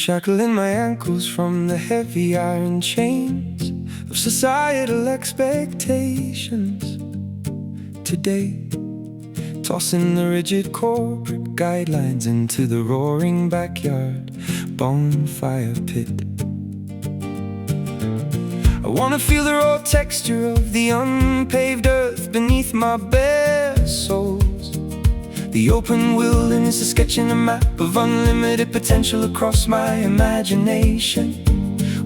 Unshackling my ankles from the heavy iron chains of societal expectations. Today, tossing the rigid corporate guidelines into the roaring backyard bonfire pit. I wanna feel the raw texture of the unpaved earth beneath my bare soles. The open wilderness is sketching a map of unlimited potential across my imagination.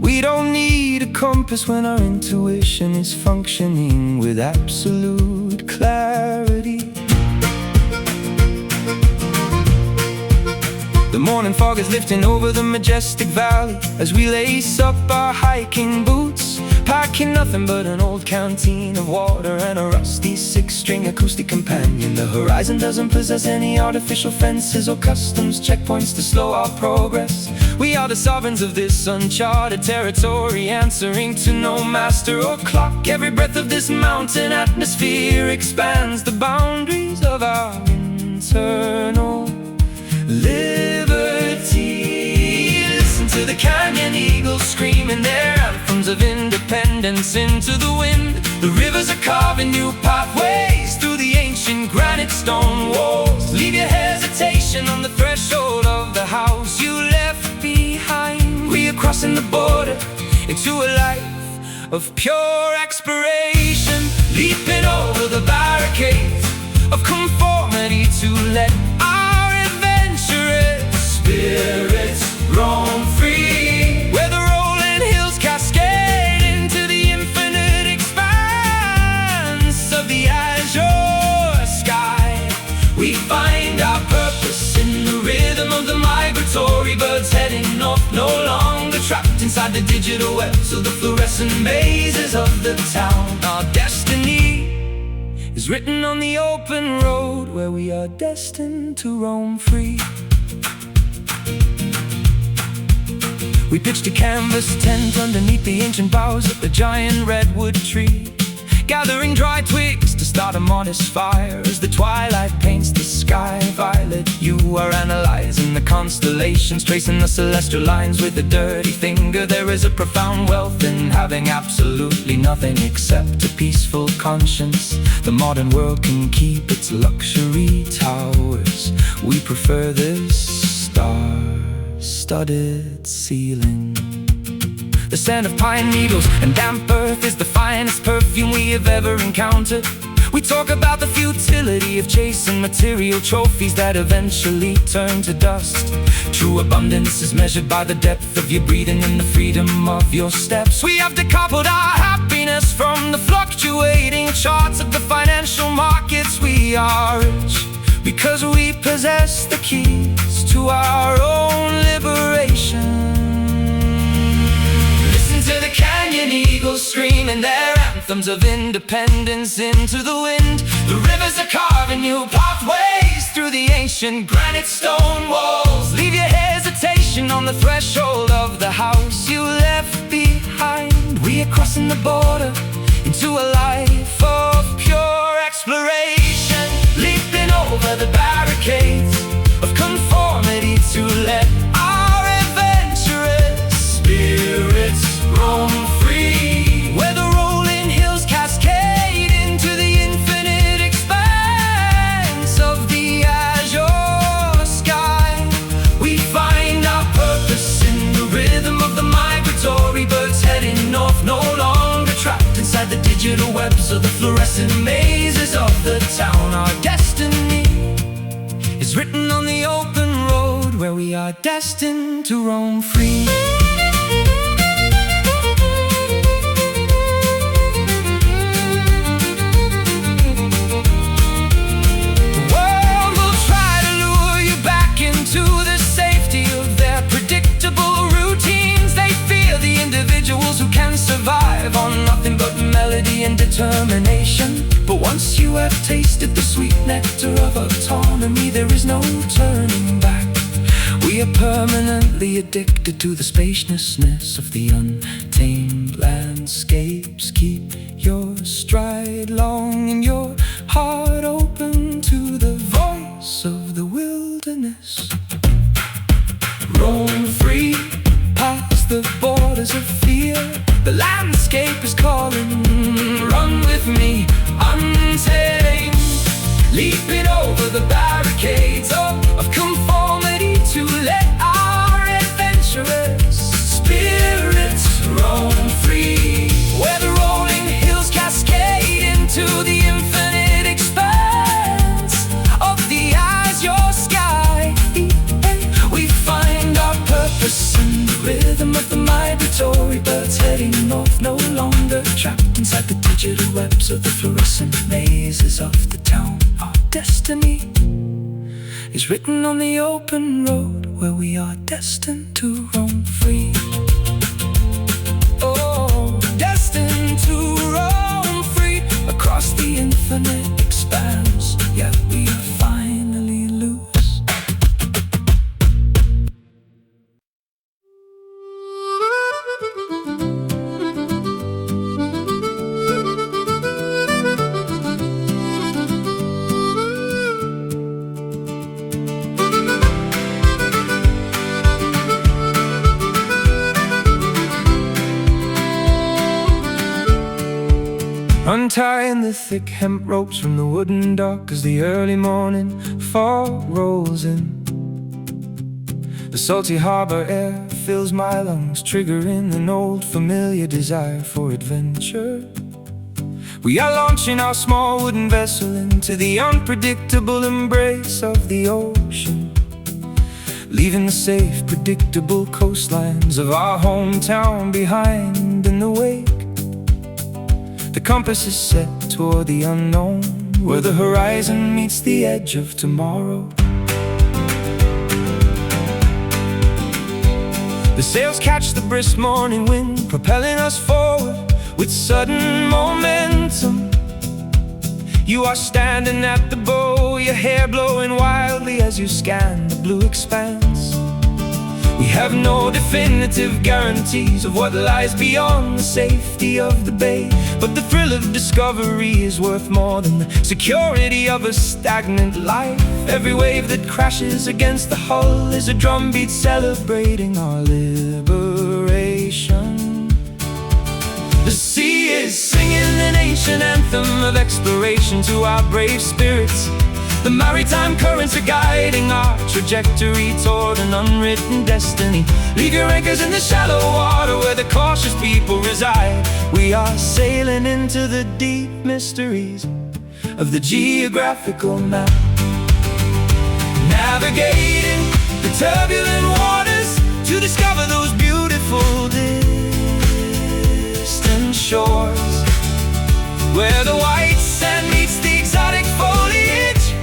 We don't need a compass when our intuition is functioning with absolute clarity. The morning fog is lifting over the majestic valley as we lace up our hiking boots, packing nothing but an old canteen of water and a rusty six-string acoustic companion. The horizon doesn't possess any artificial fences or customs checkpoints to slow our progress. We are the sovereigns of this uncharted territory, answering to no master or clock. Every breath of this mountain atmosphere expands the boundaries of our internal liberty. Listen to the canyon eagles screaming their anthems of independence into the wind. The rivers are carving new pathways through the ancient granite stone walls. Leave your hesitation on the threshold of the house you left behind. We are crossing the border into a life of pure exploration, leaping over the barricades of conformity to let our adventurous spirits roam free, where the rolling hills cascade into the infinite expanse of the azure sky. We find our purpose in the rhythm of the migratory birds heading north, no longer trapped inside the digital webs of the fluorescent mazes of the town. Our destiny is written on the open road where we are destined to roam free. We pitched a canvas tent underneath the ancient boughs of the giant redwood tree, gathering dry twigs to start a modest fire as the twilight paints the sky violet. You are analyzing the constellations, tracing the celestial lines with a dirty finger. There is a profound wealth in having absolutely nothing except a peaceful conscience. The modern world can keep its luxury towers. We prefer this star-studded ceiling. The scent of pine needles and damp earth is the finest perfume we have ever encountered. We talk about the futility of chasing material trophies that eventually turn to dust. True abundance is measured by the depth of your breathing and the freedom of your steps. We have decoupled our happiness from the fluctuating charts of the financial markets. We are rich because we possess the keys to our own liberation. To the canyon eagles screaming their anthems of independence into the wind. The rivers are carving new pathways through the ancient granite stone walls. Leave your hesitation on the threshold of the house you left behind. We are crossing the border into a life of pure exploration, leaping over the barricades of conformity to let our adventurous spirits roam free, where the rolling hills cascade into the infinite expanse of the azure sky. We find our purpose in the rhythm of the migratory birds heading north, no longer trapped inside the digital webs of the fluorescent mazes of the town. Our destiny is written on the open road where we are destined to roam free. To the safety of their predictable routines. They fear the individuals who can survive on nothing but melody and determination. But once you have tasted the sweet nectar of autonomy, there is no turning back. We are permanently addicted to the spaciousness of the untamed landscapes. Keep your stride long and your heart open to the voice of the wilderness. Roam free. calling. Run with me, untamed, leaping over the barricades of conformity to let our adventurous spirits roam free, where the rolling hills cascade into the infinite expanse of the azure sky. We find our purpose in the rhythm of the migratory birds heading north, no longer trapped inside the digital webs of the fluorescent mazes of the town. Our destiny is written on the open road where we are destined to roam free. Oh, destined to roam free across the infinite expanse. Yeah, we are finally loose. Untying the thick hemp ropes from the wooden dock as the early morning fog rolls in. The salty harbor air fills my lungs, triggering an old familiar desire for adventure. We are launching our small wooden vessel into the unpredictable embrace of the ocean, leaving the safe, predictable coastlines of our hometown behind in the wake. The compass is set toward the unknown, where the horizon meets the edge of tomorrow. The sails catch the brisk morning wind, propelling us forward with sudden momentum. You are standing at the bow, your hair blowing wildly as you scan the blue expanse. We have no definitive guarantees of what lies beyond the safety of the bay, but the thrill of discovery is worth more than the security of a stagnant life. Every wave that crashes against the hull is a drumbeat celebrating our liberation. The sea is singing an ancient anthem of exploration to our brave spirits. The maritime currents are guiding our trajectory toward an unwritten destiny. Leave your anchors in the shallow water where the cautious people reside. We are sailing into the deep mysteries of the geographical map, navigating the turbulent waters to discover those beautiful distant shores, where the white sand meets the exotic foliage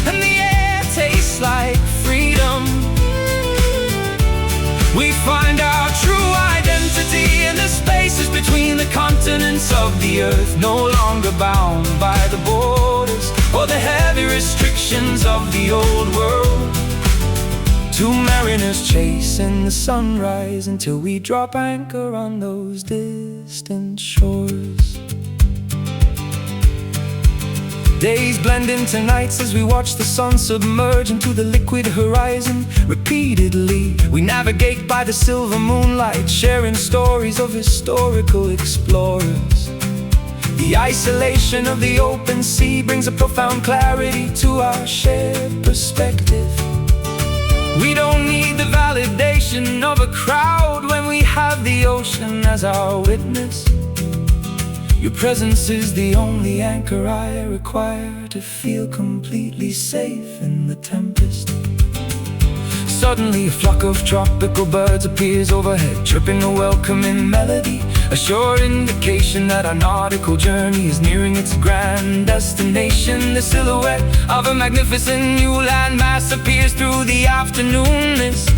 and the air tastes like freedom. We find our true identity in the spaces between the continents of the earth, no longer bound by the borders or the heavy restrictions of the old world. Two mariners chasing the sunrise until we drop anchor on those distant shores. Days blend into nights as we watch the sun submerge into the liquid horizon. Repeatedly, we navigate by the silver moonlight, sharing stories of historical explorers. The isolation of the open sea brings a profound clarity to our shared perspective. We don't need the validation of a crowd when we have the ocean as our witness. Your presence is the only anchor I require to feel completely safe in the tempest. Suddenly a flock of tropical birds appears overhead, chirping a welcoming melody, a sure indication that our nautical journey is nearing its grand destination. The silhouette of a magnificent new landmass appears through the afternoon mist.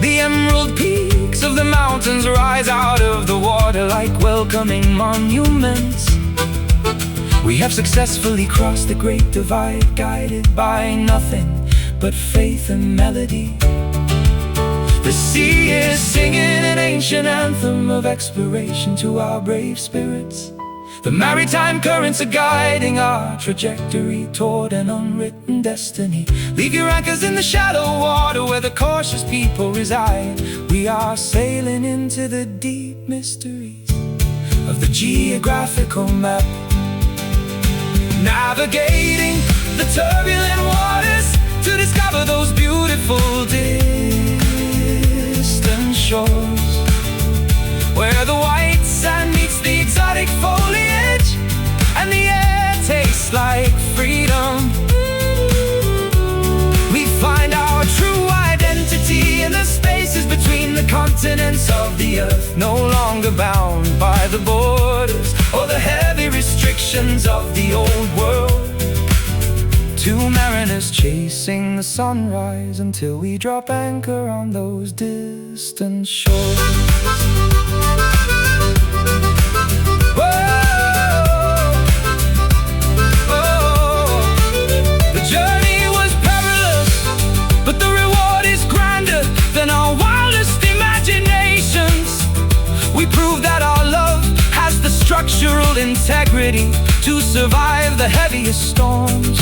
The emerald peaks of the mountains rise out of the water like welcoming monuments. We have successfully crossed the great divide, guided by nothing but faith and melody. The sea is singing an ancient anthem of exploration to our brave spirits. The maritime currents are guiding our trajectory toward an unwritten destiny. Leave your anchors in the shallow water where the cautious people reside. We are sailing into the deep mysteries of the geographical map. Navigating the turbulent waters to discover those beautiful distant shores, where the white sand meets the exotic foliage and the air tastes like freedom. We find our true identity in the spaces between the continents of the earth, no longer bound by the borders or the heavy restrictions of the old world. Two mariners chasing the sunrise until we drop anchor on those distant shores. The journey was perilous, but the reward is grander than our wildest imaginations. We proved that our love has the structural integrity to survive the heaviest storms.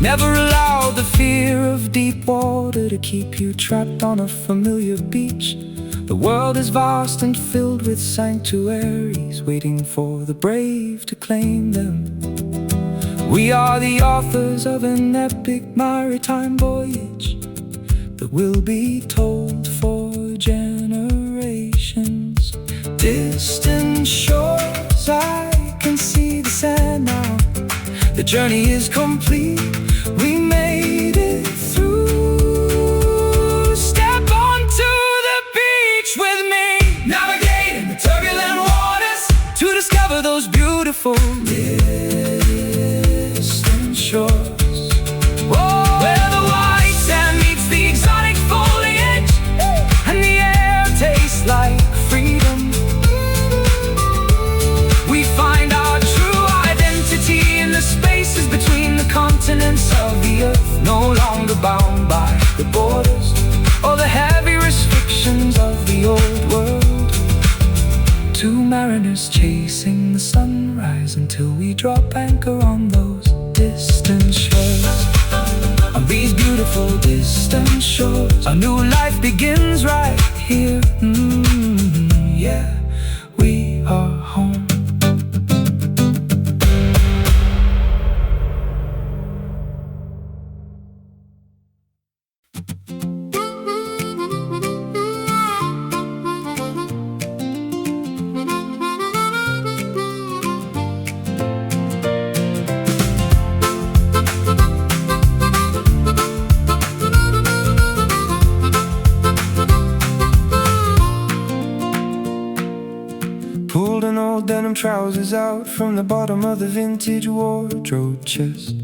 Never allow the fear of deep water to keep you trapped on a familiar beach. The world is vast and filled with sanctuaries, waiting for the brave to claim them. We are the authors of an epic maritime voyage that will be told for generations. Distant shores, I can see the sand now. The journey is complete, we made it through. Step onto the beach with me, navigating the turbulent waters to discover those beautiful distant shores. Whoa, where the white sand meets the exotic foliage and the air tastes like freedom. We find our true identity in the spaces between the continents of the earth, no longer bound by the borders or the heavy restrictions of the old world. Two mariners chasing the sunrise until we drop anchor on those distant shores. On these beautiful distant shores, our new life begins right here. Yeah, we are home. Pulled an old denim trousers out from the bottom of the vintage wardrobe chest.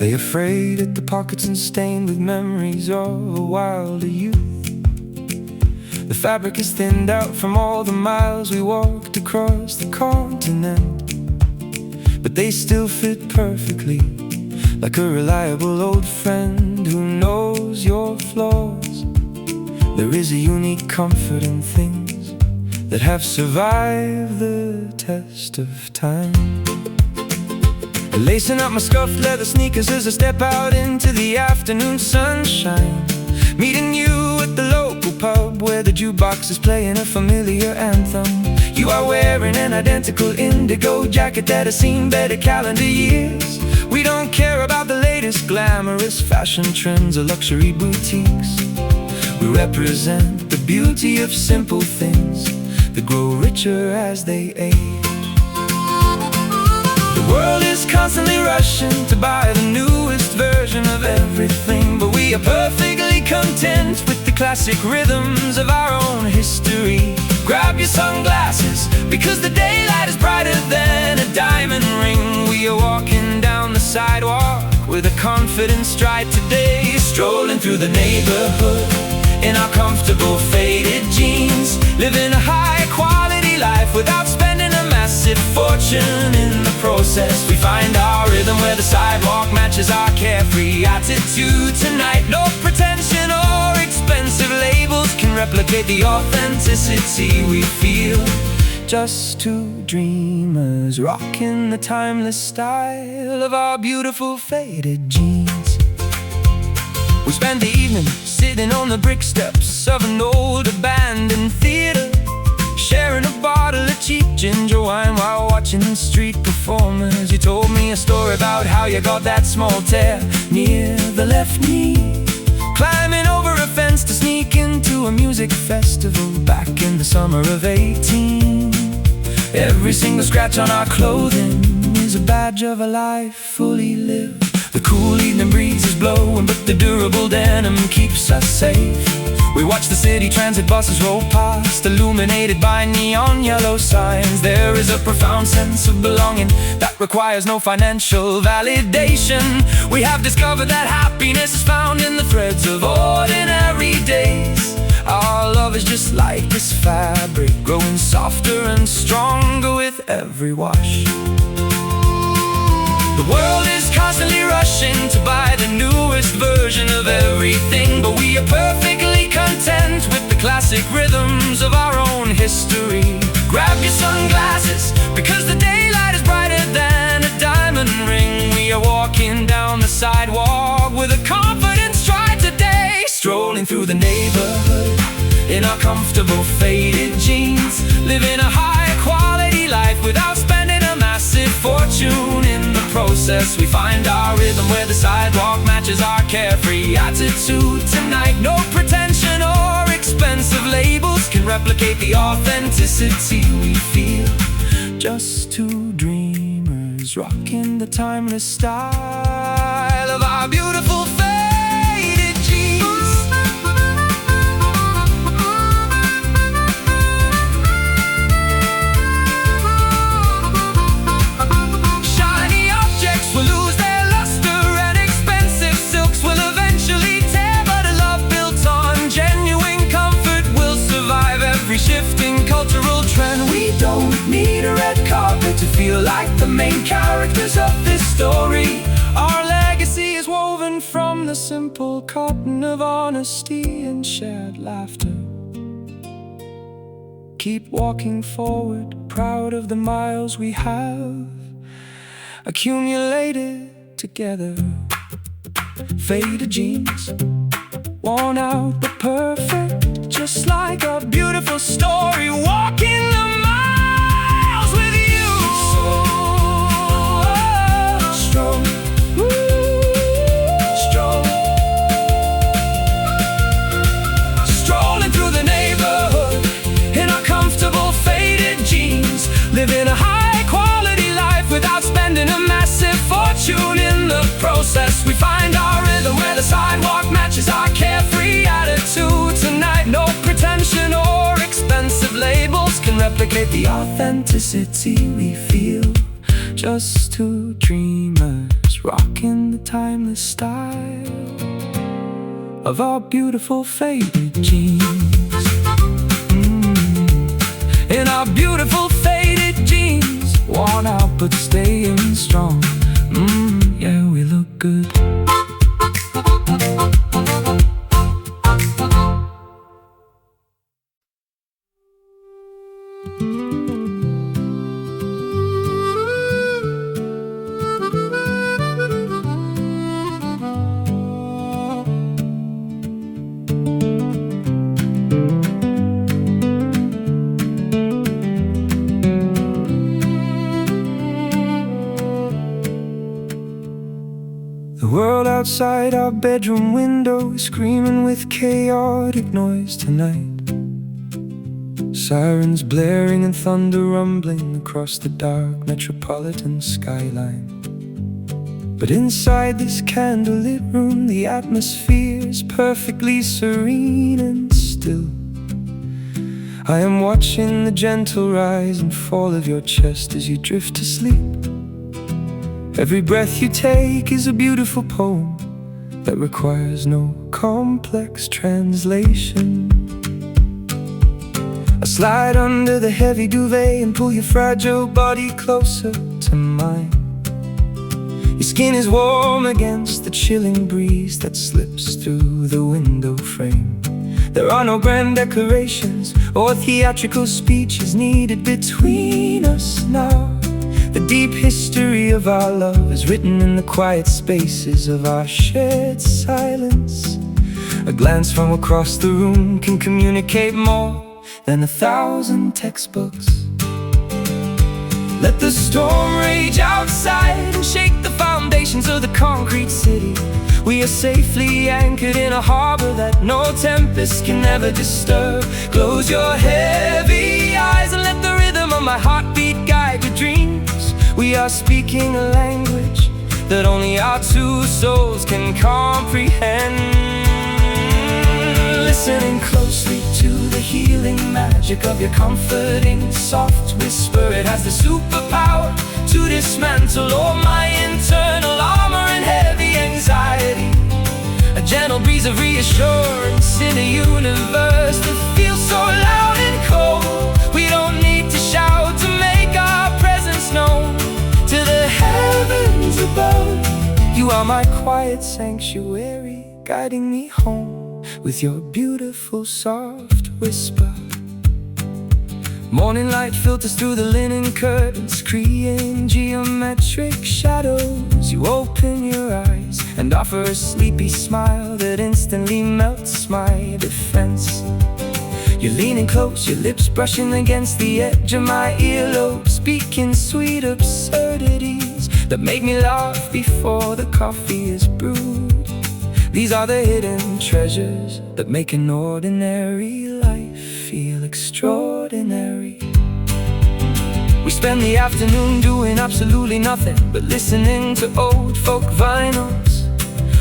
They are frayed at the pockets and stained with memories of a wilder youth. The fabric is thinned out from all the miles we walked across the continent, but they still fit perfectly, like a reliable old friend who knows your flaws. There is a unique comfort in things that have survived the test of time. Lacing up my scuffed leather sneakers as I step out into the afternoon sunshine, meeting you at the local pub where the jukebox is playing a familiar anthem. You are wearing an identical indigo jacket that has seen better calendar years. We don't care about the latest glamorous fashion trends or luxury boutiques. We represent the beauty of simple things that grow richer as they age. The world is constantly rushing to buy the newest version of everything, but we are perfectly content with the classic rhythms of our own history. Grab your sunglasses, because the daylight is brighter than a diamond ring. We are walking down the sidewalk with a confident stride today, strolling through the neighborhood in our comfortable faded jeans, living a high-quality life without spending a massive fortune in the process. We find our rhythm where the sidewalk matches our carefree attitude tonight. No pretension or expensive labels can replicate the authenticity we feel. Just two dreamers rocking the timeless style of our beautiful faded jeans. We spend the evening sitting on the brick steps of an old abandoned theater, sharing a bottle of cheap ginger wine while watching street performers. You told me a story about how you got that small tear near the left knee, climbing over a fence to sneak into a music festival back in the summer of 18. Every single scratch on our clothing is a badge of a life fully lived. The cool evening breeze is blowing, but the durable denim keeps us safe. We watch the city transit buses roll past, illuminated by neon yellow signs. There is a profound sense of belonging that requires no financial validation. We have discovered that happiness is found in the threads of ordinary days. Our love is just like this fabric, growing softer and stronger with every wash. The world is constantly rushing to buy the newest version of everything, but we are perfectly content with the classic rhythms of our own history. Grab your sunglasses, because the daylight is brighter than a diamond ring. We are walking down the sidewalk with a confident stride today, strolling through the neighborhood in our comfortable faded jeans, living a high quality life without spending a massive fortune. In the process we find our rhythm, where the sidewalk matches our carefree attitude tonight. No pretension or expensive labels can replicate the authenticity we feel. Just two dreamers rocking the timeless style of our beautiful faded jeans. Shifting cultural trend, we don't need a red carpet to feel like the main characters of this story. Our legacy is woven from the simple cotton of honesty and shared laughter. Keep walking forward, proud of the miles we have accumulated together. Faded jeans, worn out but perfect, just like a beautiful story, walking the miles with you. Stroll, stroll, strolling through the neighborhood in our comfortable faded jeans, living a high quality life without spending a massive fortune. In the process we find our rhythm, where the sidewalk matches our carefree attitude tonight. No pretension or expensive labels can replicate the authenticity we feel. Just two dreamers rocking the timeless style of our beautiful faded jeans. In our beautiful faded jeans, worn out but staying strong. Yeah, we look good. The world outside our bedroom window is screaming with chaotic noise tonight. Sirens blaring and thunder rumbling across the dark metropolitan skyline. But inside this candlelit room, the atmosphere is perfectly serene and still. I am watching the gentle rise and fall of your chest as you drift to sleep. Every breath you take is a beautiful poem that requires no complex translation. I slide under the heavy duvet and pull your fragile body closer to mine. Your skin is warm against the chilling breeze that slips through the window frame. There are no grand declarations or theatrical speeches needed between us now. The deep history of our love is written in the quiet spaces of our shared silence. A glance from across the room can communicate more than 1,000 textbooks. Let the storm rage outside and shake the foundations of the concrete city. We are safely anchored in a harbor that no tempest can ever disturb. Close your heavy eyes and let the rhythm of my heartbeat guide your dreams. We are speaking a language that only our two souls can comprehend. Listening closely to the healing magic of your comforting soft whisper. It has the superpower to dismantle all my internal armor and heavy anxiety. A gentle breeze of reassurance in a universe that feels so loud and cold. We don't need to shout to make our presence known to the heavens above. You are my quiet sanctuary, guiding me home with your beautiful soft whisper. Morning light filters through the linen curtains, creating geometric shadows. You open your eyes and offer a sleepy smile that instantly melts my defense. You're leaning close, your lips brushing against the edge of my earlobe, speaking sweet absurdities that make me laugh before the coffee is brewed. These are the hidden treasures that make an ordinary life feel extraordinary. We spend the afternoon doing absolutely nothing but listening to old folk vinyls,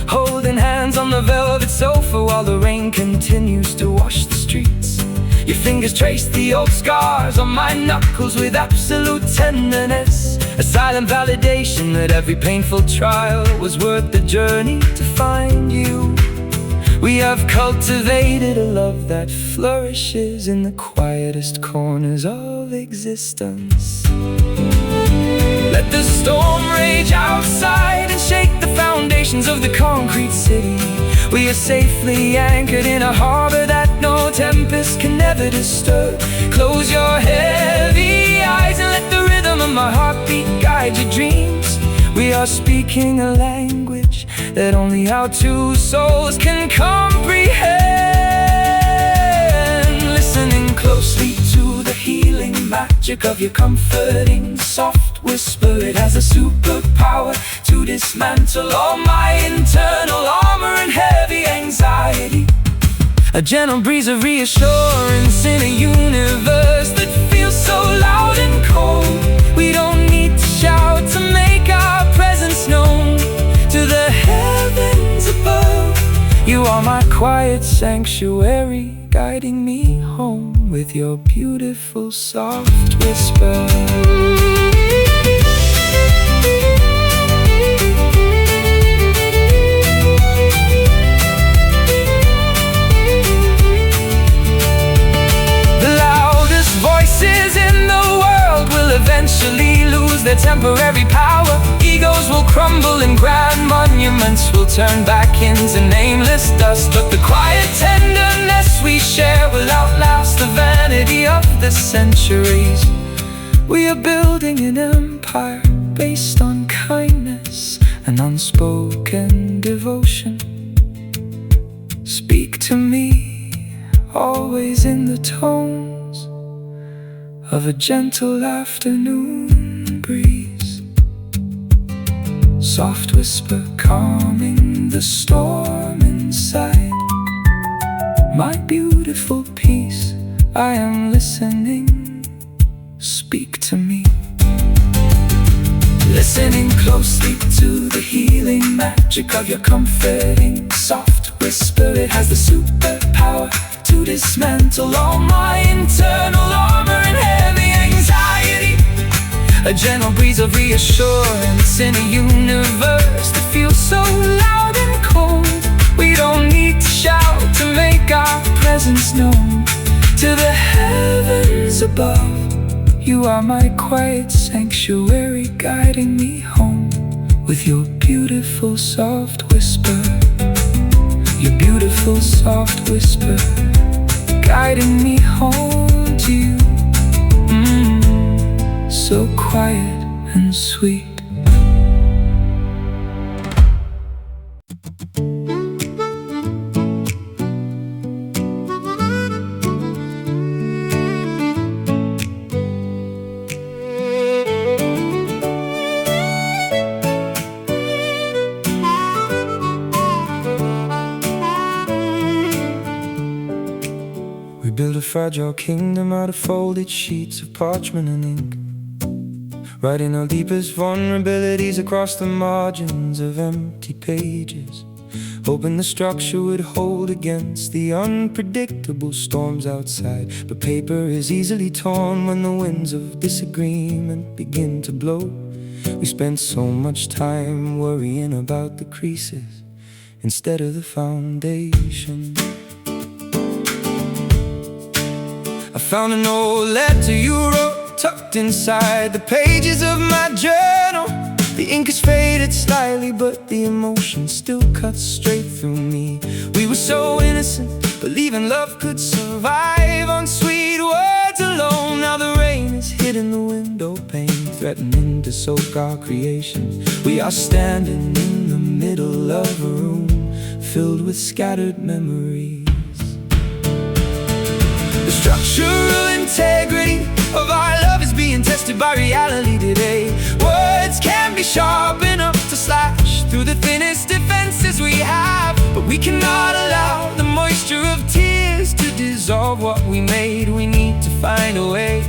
holding hands on the velvet sofa while the rain continues to wash the streets. Your fingers trace the old scars on my knuckles with absolute tenderness, a silent validation that every painful trial was worth the journey to find you. We have cultivated a love that flourishes in the quietest corners of existence. Let the storm rage outside and shake the foundations of the concrete city. We are safely anchored in a harbor that no tempest can ever disturb. Close your heavy eyes and let the rhythm of my heartbeat guide your dreams. We are speaking a language that only our two souls can comprehend. Listening closely to the healing magic of your comforting soft whisper. It has a superpower to dismantle all my internal armor and heavy anxiety. A gentle breeze of reassurance in a universe that feels so loud and cold. We don't need to shout to make our presence known to the heavens above. You are my quiet sanctuary, guiding me home with your beautiful soft whisper. Eventually lose their temporary power. Egos will crumble and grand monuments will turn back into nameless dust. But the quiet tenderness we share will outlast the vanity of the centuries. We are building an empire based on kindness and unspoken devotion. Speak to me, always in the tones of a gentle afternoon breeze. Soft whisper calming the storm inside. My beautiful piece, I am listening. Speak to me. Listening closely to the healing magic of your comforting soft whisper. It has the superpower to dismantle all my internal armor and heavy anxiety. A gentle breeze of reassurance in a universe that feels so loud and cold. We don't need to shout to make our presence known to the heavens above. You are my quiet sanctuary, guiding me home with your beautiful soft whisper. Your beautiful soft whisper, guiding me home to you. So quiet and sweet. fragile kingdom out of folded sheets of parchment and ink, writing our deepest vulnerabilities across the margins of empty pages, hoping the structure would hold against the unpredictable storms outside. But paper is easily torn when the winds of disagreement begin to blow. We spent so much time worrying about the creases instead of the foundation. I found an old letter you wrote tucked inside the pages of my journal. The ink has faded slightly, but the emotion still cuts straight through me. We were so innocent, believing love could survive on sweet words alone. Now the rain is hitting the window pane, threatening to soak our creation. We are standing in the middle of a room filled with scattered memories. The structural integrity of our love is being tested by reality today. Words can be sharp enough to slash through the thinnest defenses we have, but we cannot allow the moisture of tears to dissolve what we made. We need to find a way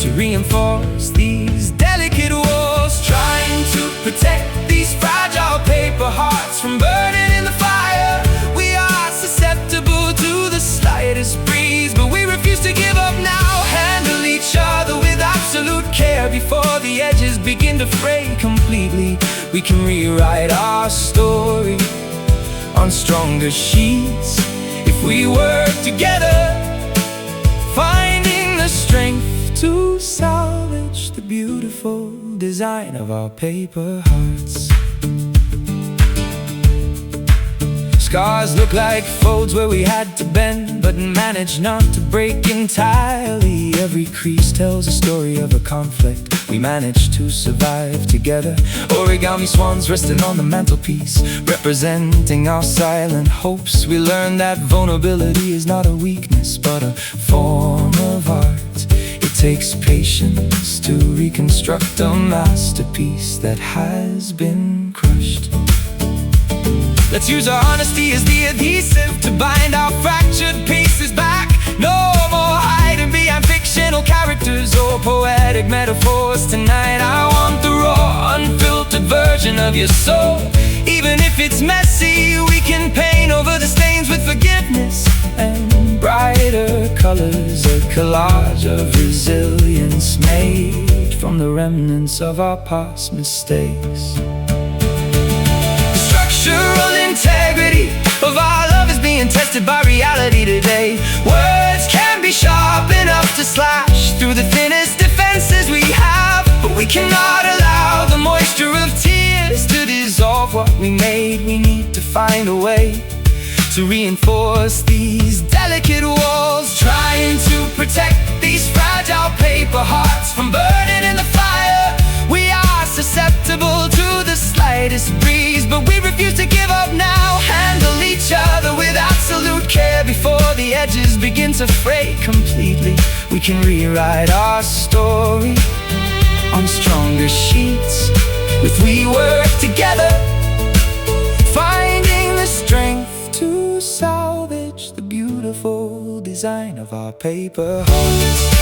to reinforce these delicate walls, trying to protect these fragile paper hearts from burning in the fire. We are susceptible to the slightest breeze, but we refuse to give up now. Handle each other with absolute care before the edges begin to fray completely. We can rewrite our story on stronger sheets if we work together, finding the strength to salvage the beautiful design of our paper hearts. Scars look like folds where we had to bend, but managed not to break entirely. Every crease tells a story of a conflict we managed to survive together. Origami swans resting on the mantelpiece, representing our silent hopes. We learned that vulnerability is not a weakness, but a form of art. It takes patience to reconstruct a masterpiece that has been crushed. Let's use our honesty as the adhesive to bind our fractured pieces back. No more hiding behind fictional characters or poetic metaphors tonight. I want the raw, unfiltered version of your soul. Even if it's messy, we can paint over the stains with forgiveness and brighter colors. A collage of resilience made from the remnants of our past mistakes. Structural integrity of our love is being tested by reality today. Words can be sharp enough to slash through the thinnest defenses we have, but we cannot allow the moisture of tears to dissolve what we made. We need to find a way to reinforce these delicate walls, trying to protect these fragile paper hearts from burning in the fire. We are susceptible to the slightest breeze, but we refuse to give up now. Handle each other with absolute care before the edges begin to fray completely. We can rewrite our story on stronger sheets if we work together, finding the strength to salvage the beautiful design of our paper hearts.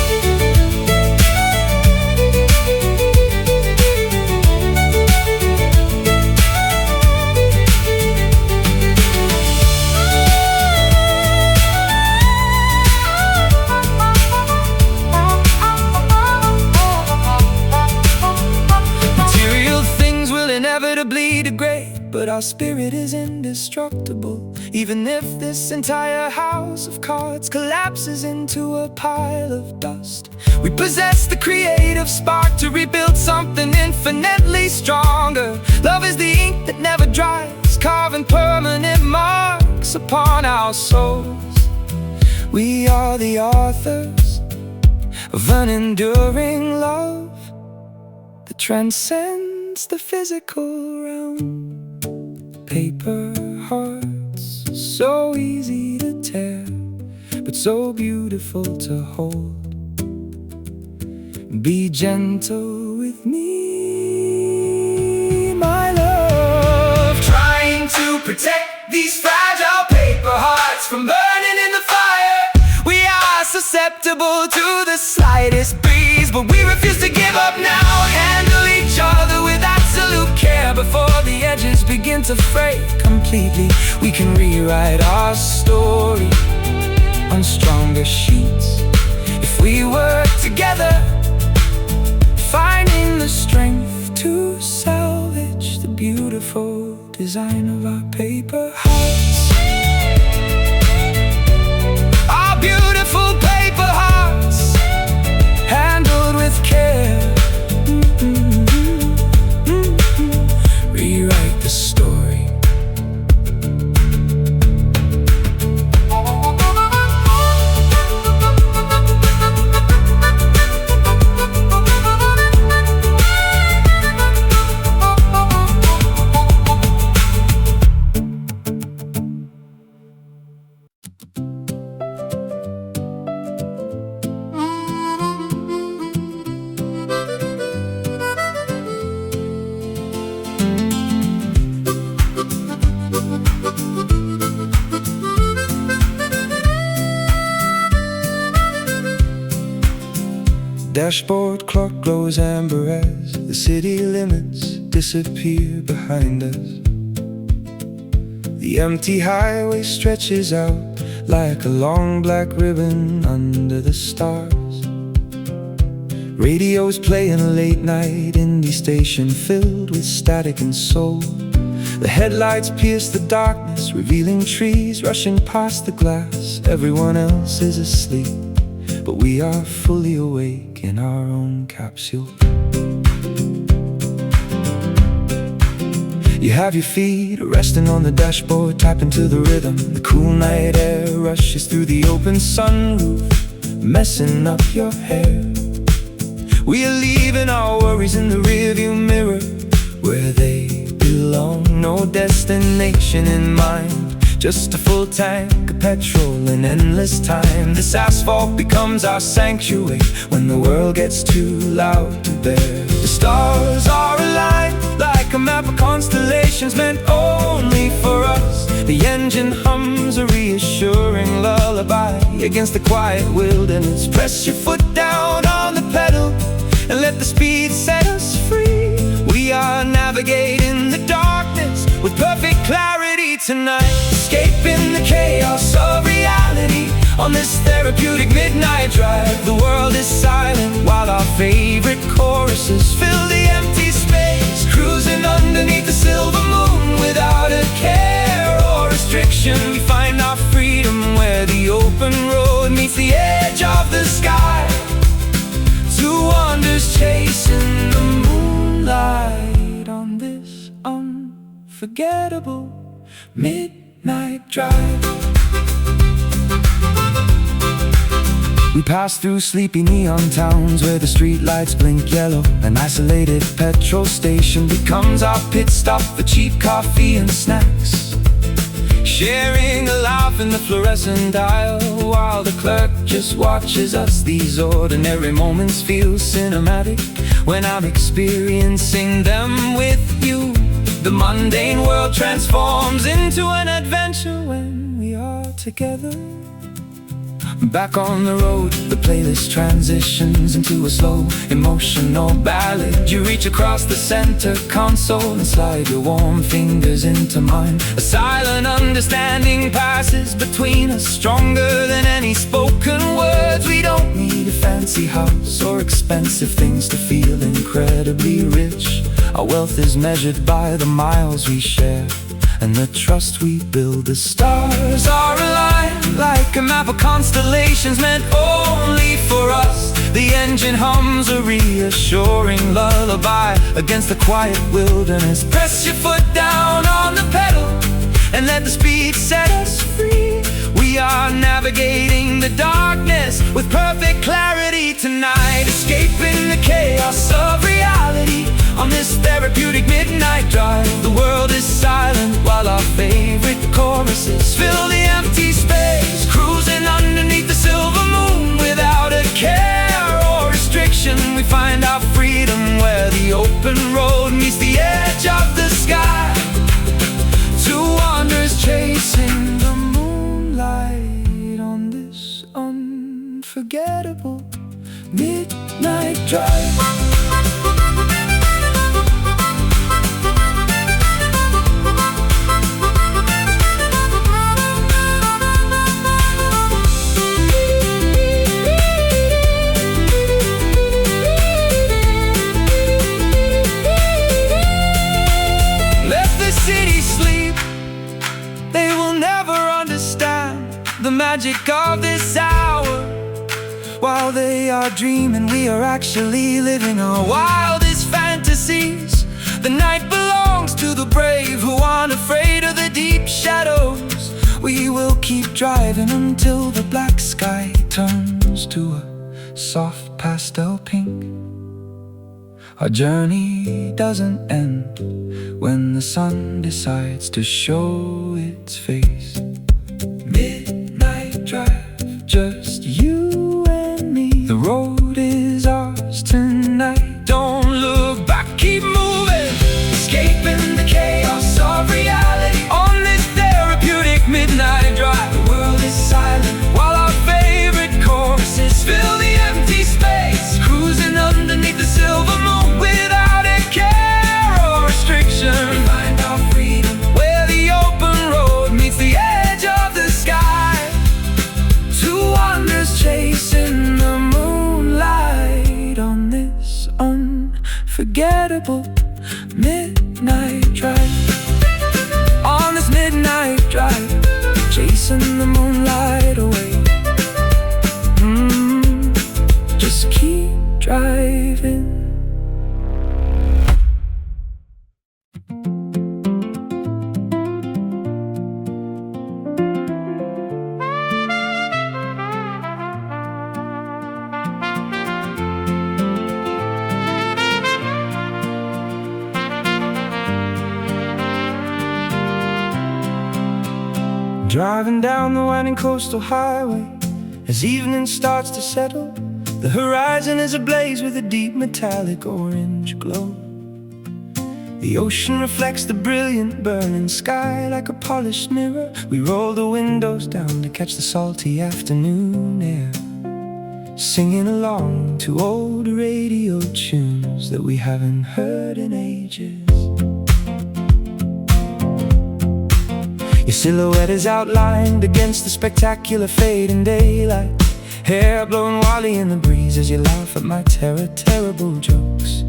Inevitably degrade, but our spirit is indestructible. Even if this entire house of cards collapses into a pile of dust, we possess the creative spark to rebuild something infinitely stronger. Love is the ink that never dries, carving permanent marks upon our souls. We are the authors of an enduring love that transcends the physical realm. Paper hearts, so easy to tear, but so beautiful to hold. Be gentle with me, my love. Trying to protect these fragile paper hearts from burning in the fire. We are susceptible but we refuse to give up now. Handle each other with absolute care before the edges begin to fray completely. We can rewrite our story on stronger sheets if we work together, finding the strength to salvage the beautiful design of our paper hearts. Our beautiful paper hearts, handled with care. Rewrite the story. Dashboard clock glows amber as the city limits disappear behind us. The empty highway stretches out like a long black ribbon under the stars. Radio's playing a late night indie station filled with static and soul. The headlights pierce the darkness, revealing trees rushing past the glass. Everyone else is asleep, but we are fully awake in our own capsule. You have your feet resting on the dashboard, tapping to the rhythm. The cool night air rushes through the open sunroof, messing up your hair. We are leaving our worries in the rearview mirror, where they belong. No destination in mind, just a full tank of petrol and endless time. This asphalt becomes our sanctuary when the world gets too loud to bear. The stars are aligned like a map of constellations meant only for us. The engine hums a reassuring lullaby against the quiet wilderness. Press your foot down on the pedal and let the speed set us free. We are navigating the darkness with perfect clarity tonight, escaping the chaos of reality on this therapeutic midnight drive. The world is silent while our favorite choruses fill the empty space, cruising underneath the silver moon without a care or restriction. We find our freedom where the open road meets the edge of the sky. Two wonders chasing the moonlight on this unforgettable midnight drive. We pass through sleepy neon towns where the streetlights blink yellow. An isolated petrol station becomes our pit stop for cheap coffee and snacks, sharing a laugh in the fluorescent dial while the clerk just watches us. These ordinary moments feel cinematic when I'm experiencing them with you. The mundane world transforms into an adventure when we are together. Back on the road, the playlist transitions into a slow, emotional ballad. You reach across the center console and slide your warm fingers into mine. A silent understanding passes between us, stronger than any spoken words. We don't need a fancy house or expensive things to feel incredibly rich. Our wealth is measured by the miles we share and the trust we build. The stars are aligned like a map of constellations meant only for us. The engine hums a reassuring lullaby against the quiet wilderness. Press your foot down on the pedal and let the speed set us free. We are navigating the darkness with perfect clarity tonight, escaping the chaos of reality on this therapeutic midnight drive. The world is silent while our favorite choruses fill the empty space, cruising underneath the silver moon without a care or restriction. We find our freedom where the open road meets the edge of the sky. Two wonders chasing the moonlight on this unforgettable midnight drive. The magic of this hour. While they are dreaming, we are actually living our wildest fantasies. The night belongs to the brave who aren't afraid of the deep shadows. We will keep driving until the black sky turns to a soft pastel pink. Our journey doesn't end when the sun decides to show its face. Drive, just you and me. The road is ours tonight. Don't look back, keep moving, escaping the chaos of reality. On this therapeutic midnight drive, the world is silent while our favorite choruses fill the empty space. Cruising underneath the silver moon without a care or restriction. We find our freedom where the open road meets the edge of the sky. Chasing the moonlight on this unforgettable midnight drive. On this midnight drive, chasing the moonlight away. Just keep driving. Driving down the winding coastal highway, as evening starts to settle, the horizon is ablaze with a deep metallic orange glow. The ocean reflects the brilliant burning sky like a polished mirror. We roll the windows down to catch the salty afternoon air, singing along to old radio tunes that we haven't heard in ages. Your silhouette is outlined against the spectacular fading daylight. Hair blowing wildly in the breeze as you laugh at my terrible jokes.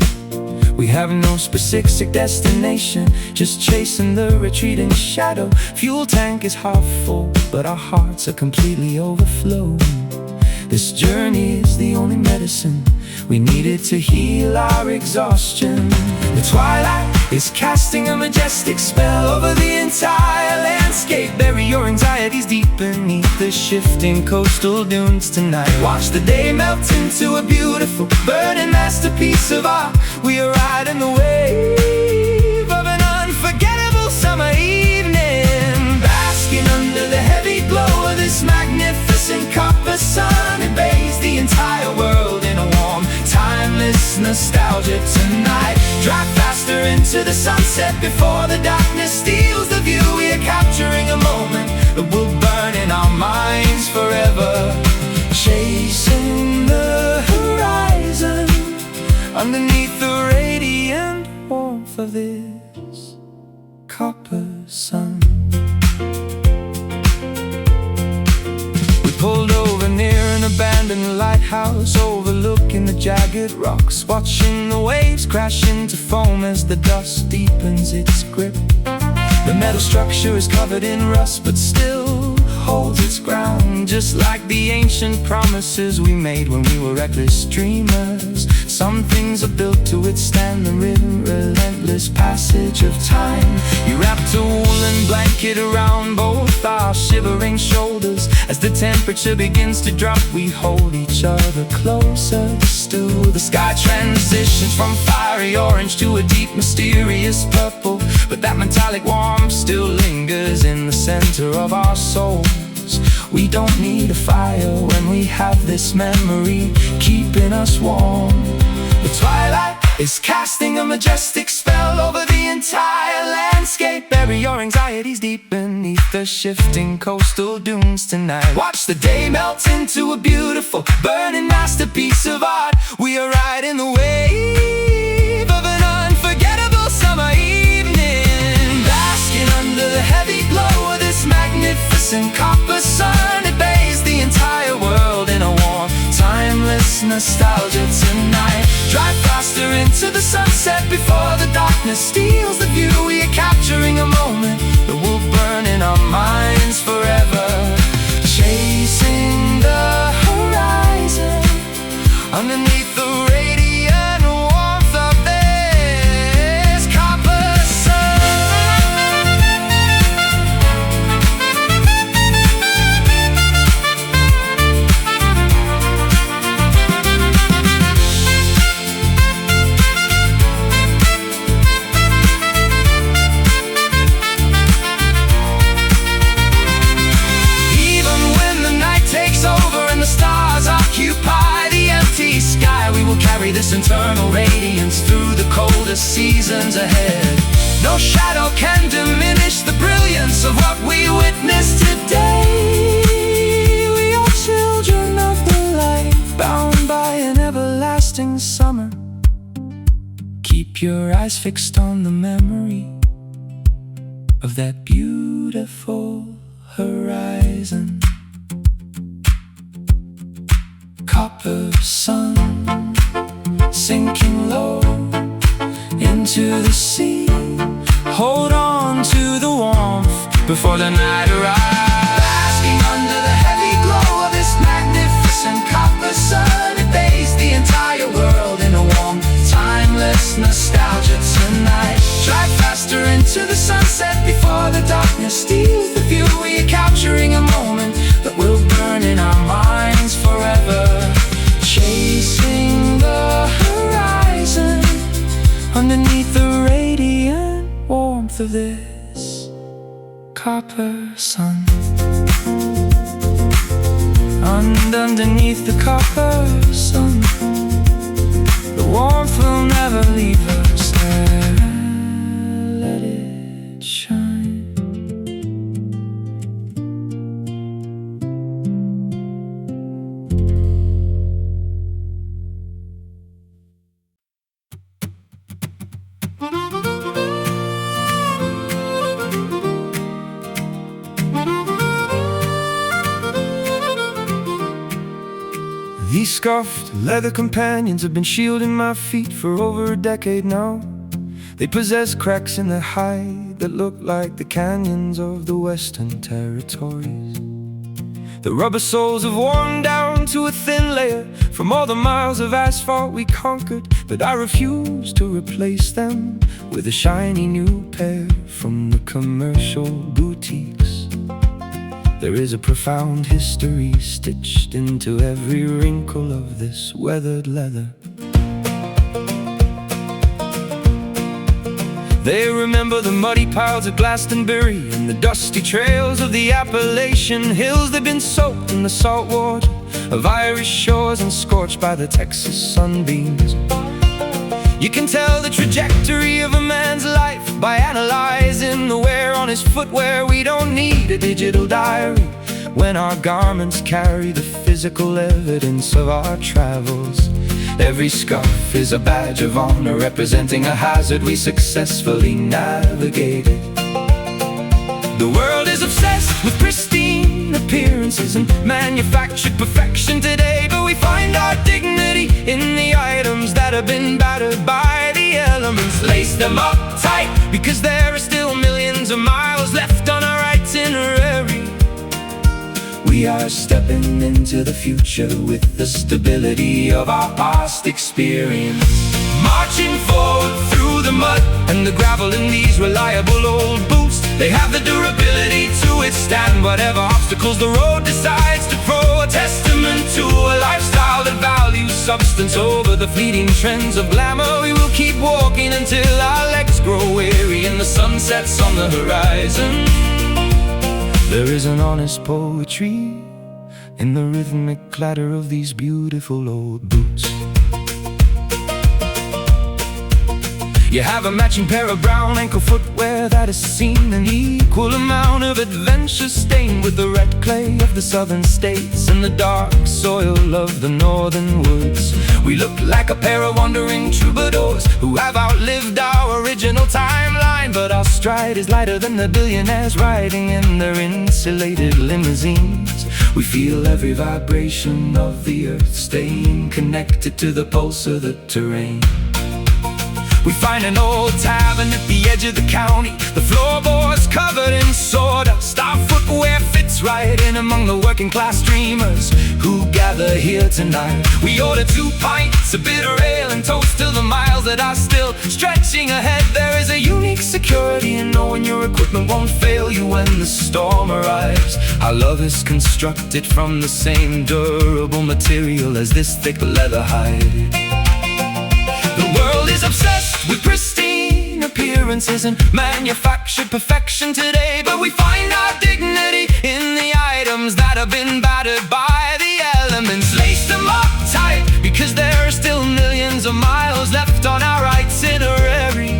We have no specific destination, just chasing the retreating shadow. Fuel tank is half full, but our hearts are completely overflowing. This journey is the only medicine we needed to heal our exhaustion. The twilight is casting a majestic spell over the entire landscape. Bury your anxieties deep beneath the shifting coastal dunes tonight. Watch the day melt into a beautiful burning masterpiece of art. We are riding the wave of an unforgettable summer evening, basking under the heavy glow of this magnificent copper sun. It bathes the entire world in a warm, timeless nostalgia tonight. Drive faster into the sunset before the darkness steals the view. We are capturing a moment that will burn in our minds forever, chasing the horizon underneath the radiant warmth of this copper sun. We pulled over near an abandoned lighthouse overlooking the jagged rocks, watching the waves crash into foam as the dust deepens its grip. The metal structure is covered in rust but still holds its ground, just like the ancient promises we made when we were reckless dreamers. Some things are built to withstand the relentless passage of time. You wrapped a woolen blanket around both our shivering shoulders. As the temperature begins to drop, we hold each other closer still. The sky transitions from fiery orange to a deep mysterious purple, but that metallic warmth still lingers in the center of our souls. We don't need a fire when we have this memory keeping us warm. The twilight is casting a majestic spell over the entire landscape. Bury your anxieties deep beneath the shifting coastal dunes tonight. Watch the day melt into a beautiful, burning masterpiece of art. We are riding the wave of an unforgettable summer evening, basking under the heavy glow of this magnificent copper sun. It bathes the entire world in a warm, timeless nostalgia tonight. Drive faster into the sunset before the darkness steals the view. We are capturing a moment that will burn in our minds forever, chasing the horizon underneath the radiant warmth of this copper sun. Carry this internal radiance through the coldest seasons ahead. No shadow can diminish the brilliance of what we witness today. We are children of the light, bound by an everlasting summer. Keep your eyes fixed on the memory of that beautiful horizon. Copper sun, sinking low into the sea. Hold on to the warmth before the night arrives. Basking under the heavy glow of this magnificent copper sun, it bathes the entire world in a warm, timeless nostalgia tonight. Drive faster into the sunset before the darkness steals the view. We are capturing a moment that will burn in our minds forever, chasing the horizon underneath the radiant warmth of this copper sun. Underneath the copper sun, the warmth will never leave us. Let it shine. These scuffed leather companions have been shielding my feet for over a decade now. They possess cracks in their hide that look like the canyons of the Western Territories. The rubber soles have worn down to a thin layer from all the miles of asphalt we conquered, but I refuse to replace them with a shiny new pair from the commercial boutiques. There is a profound history stitched into every wrinkle of this weathered leather. They remember the muddy piles of Glastonbury and the dusty trails of the Appalachian Hills. They've been soaked in the salt water of Irish shores and scorched by the Texas sunbeams. You can tell the trajectory of a man's life by analyzing the wear on his footwear. We don't need a digital diary when our garments carry the physical evidence of our travels. Every scarf is a badge of honor representing a hazard we successfully navigated. The world is obsessed with pristine appearances and manufactured perfection today, but we find our dignity in the items that have been battered by the elements. Lace them up tight, because there are still millions of miles left on our itinerary. We are stepping into the future with the stability of our past experience. Marching forward through the mud and the gravel in these reliable old boots. They have the durability to withstand whatever obstacles the road decides to throw. A testament to a lifestyle that values substance over the fleeting trends of glamour. We will keep walking until our legs grow weary and the sun sets on the horizon. There is an honest poetry in the rhythmic clatter of these beautiful old boots. You have a matching pair of brown ankle footwear that has seen an equal amount of adventure, stained with the red clay of the southern states and the dark soil of the northern woods. We look like a pair of wandering troubadours who have outlived our original timeline, but our stride is lighter than the billionaires riding in their insulated limousines. We feel every vibration of the earth, staying connected to the pulse of the terrain. We find an old tavern at the edge of the county, the floorboards covered in sawdust. Our footwear fits right in among the working class dreamers who gather here tonight. We order 2 pints of bitter ale and toast to the miles that are still stretching ahead. There is a unique security in knowing your equipment won't fail you when the storm arrives. Our love is constructed from the same durable material as this thick leather hide. The world is obsessed with pristine appearances and manufactured perfection today, but we find our dignity in the items that have been battered by the elements. Lace them up tight, because there are still millions of miles left on our itinerary.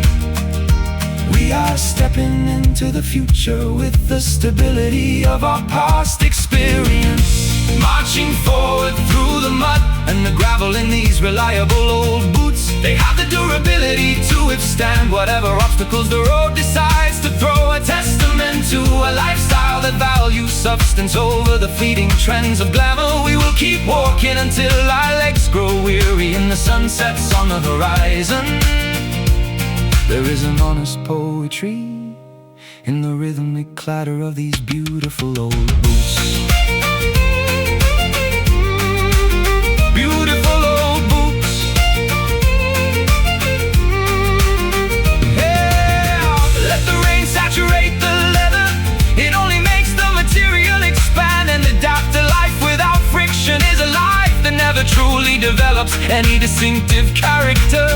We are stepping into the future with the stability of our past experience, marching forward through the mud and the gravel in these reliable old boots. They have the durability to withstand whatever obstacles the road decides to throw. A testament to a lifestyle that values substance over the fleeting trends of glamour. We will keep walking until our legs grow weary and the sun sets on the horizon. There is an honest poetry in the rhythmic clatter of these beautiful old boots. Beautiful old boots. Yeah, let the rain saturate the leather. It only makes the material expand and adapt to life without friction. Is a life that never truly develops any distinctive character.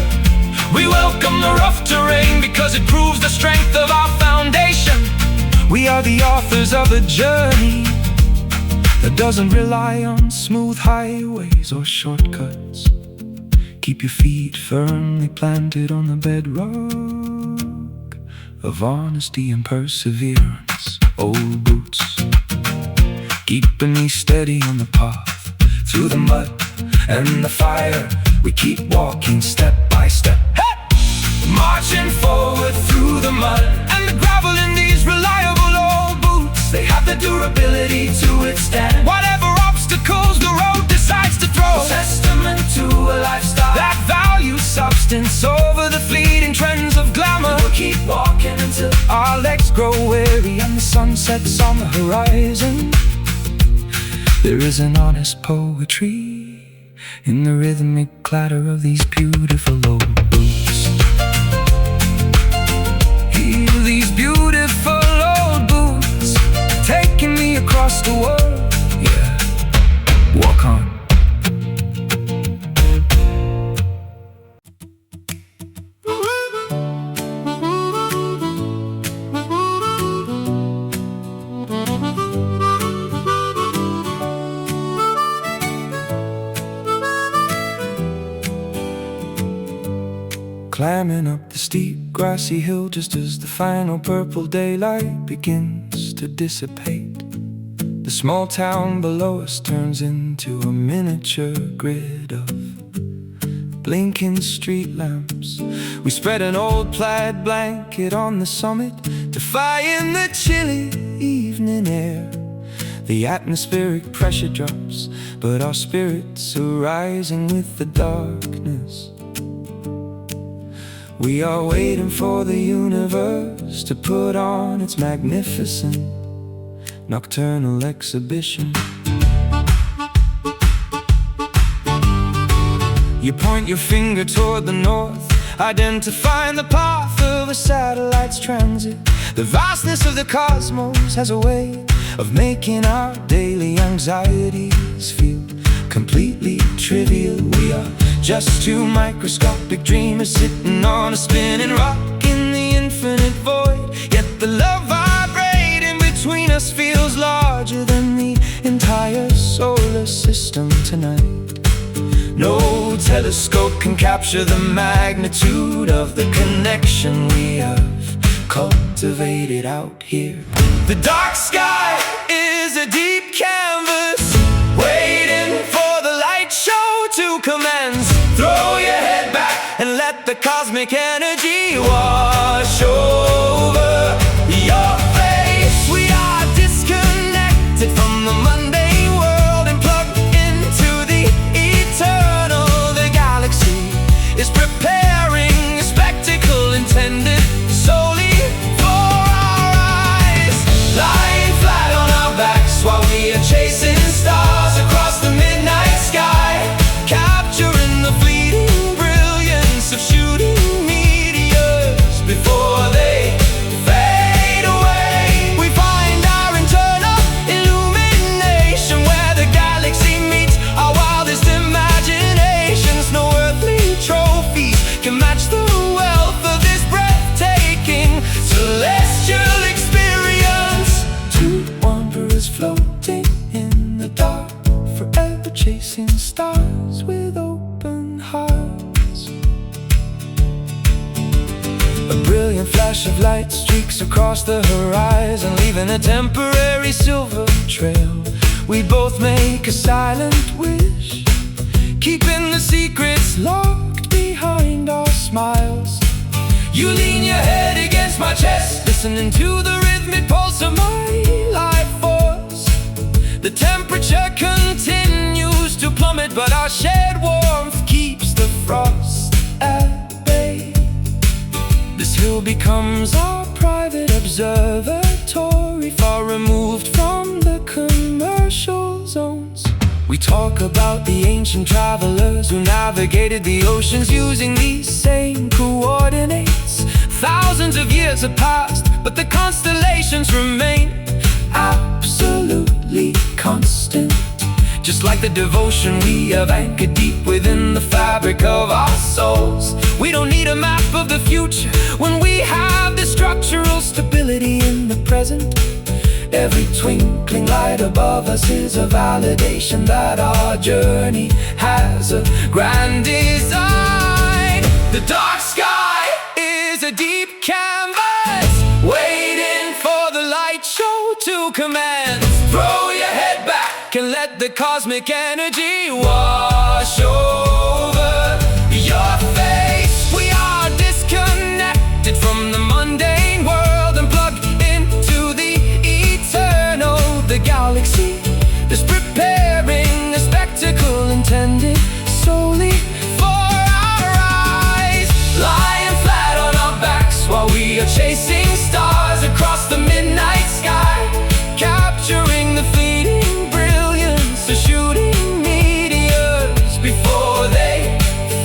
We welcome the rough terrain because it proves the strength of our foundation. We are the authors of a journey that doesn't rely on smooth highways or shortcuts. Keep your feet firmly planted on the bedrock of honesty and perseverance. Old boots, keeping me steady on the path through the mud and the fire. We keep walking step by step, marching forward through the mud and the gravel in these reliable old boots. They have the durability to withstand whatever obstacles the road decides to throw. A testament to a lifestyle that values substance over the fleeting trends of glamour. We'll keep walking until our legs grow weary and the sun sets on the horizon. There is an honest poetry in the rhythmic clatter of these beautiful old boots. These beautiful old boots, taking me across the world. Yeah, walk on. Climbing up the steep grassy hill just as the final purple daylight begins to dissipate. The small town below us turns into a miniature grid of blinking street lamps. We spread an old plaid blanket on the summit, defying the chilly evening air. The atmospheric pressure drops, but our spirits are rising with the darkness. We are waiting for the universe to put on its magnificent nocturnal exhibition. You point your finger toward the north, identifying the path of a satellite's transit. The vastness of the cosmos has a way of making our daily anxieties feel completely trivial. We are just two microscopic dreamers sitting on a spinning rock in the infinite void. Yet the love vibrating between us feels larger than the entire solar system tonight. No telescope can capture the magnitude sound of the connection we have cultivated out here. The dark sky is a deep canvas, waiting for the light show to commence. Throw your head back and let the cosmic energy wash over your face. We are disconnected from the mundane world and plugged into the eternal. The galaxy is preparing a spectacle intended solely for our eyes. Lying flat on our backs while we are chasing stars across the midnight sky, capturing the fleeting brilliance of shooting meteors before they fade away. We find our internal illumination where the galaxy meets our wildest imaginations. No earthly trophies can match the wealth of this breathtaking celestial experience. Two wanderers floating in the dark, forever chasing stars with open hearts. A brilliant flash of light streaks across the horizon, leaving a temporary silver trail. We both make a silent wish, keeping the secrets locked behind our smiles. You lean your head against my chest, listening to the rhythmic pulse of my life force. The temperature continues to plummet, but our shared warmth keeps the frost at bay. This hill becomes our private observatory, far removed from the commercial zones. We talk about the ancient travelers who navigated the oceans using these same coordinates. Thousands of years have passed, but the constellations remain absolutely constant. Just like the devotion we have anchored deep within the fabric of our souls. We don't need a map of the future when we have the structural stability in the present. Every twinkling light above us is a validation that our journey has a grand design. The dark sky is a deep canvas, waiting for the light show to commence. Throw your head back and let the cosmic energy wash over your face. We are disconnected from the mundane world and plugged into the eternal. The galaxy is preparing a spectacle intended solely for our eyes. Lying flat on our backs while we are chasing stars across the midnight sky, capturing the fleeting brilliance of shooting meteors before they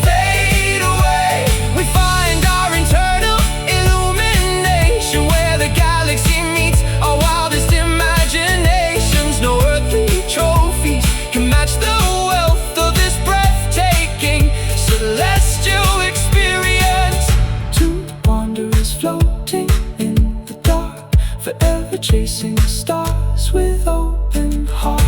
fade away. We find our internal illumination where the galaxy meets our wildest imaginations. No earthly trophies can match the wealth of this breathtaking celestial experience. Two wanderers floating in the dark, forever chasing stars with open hearts.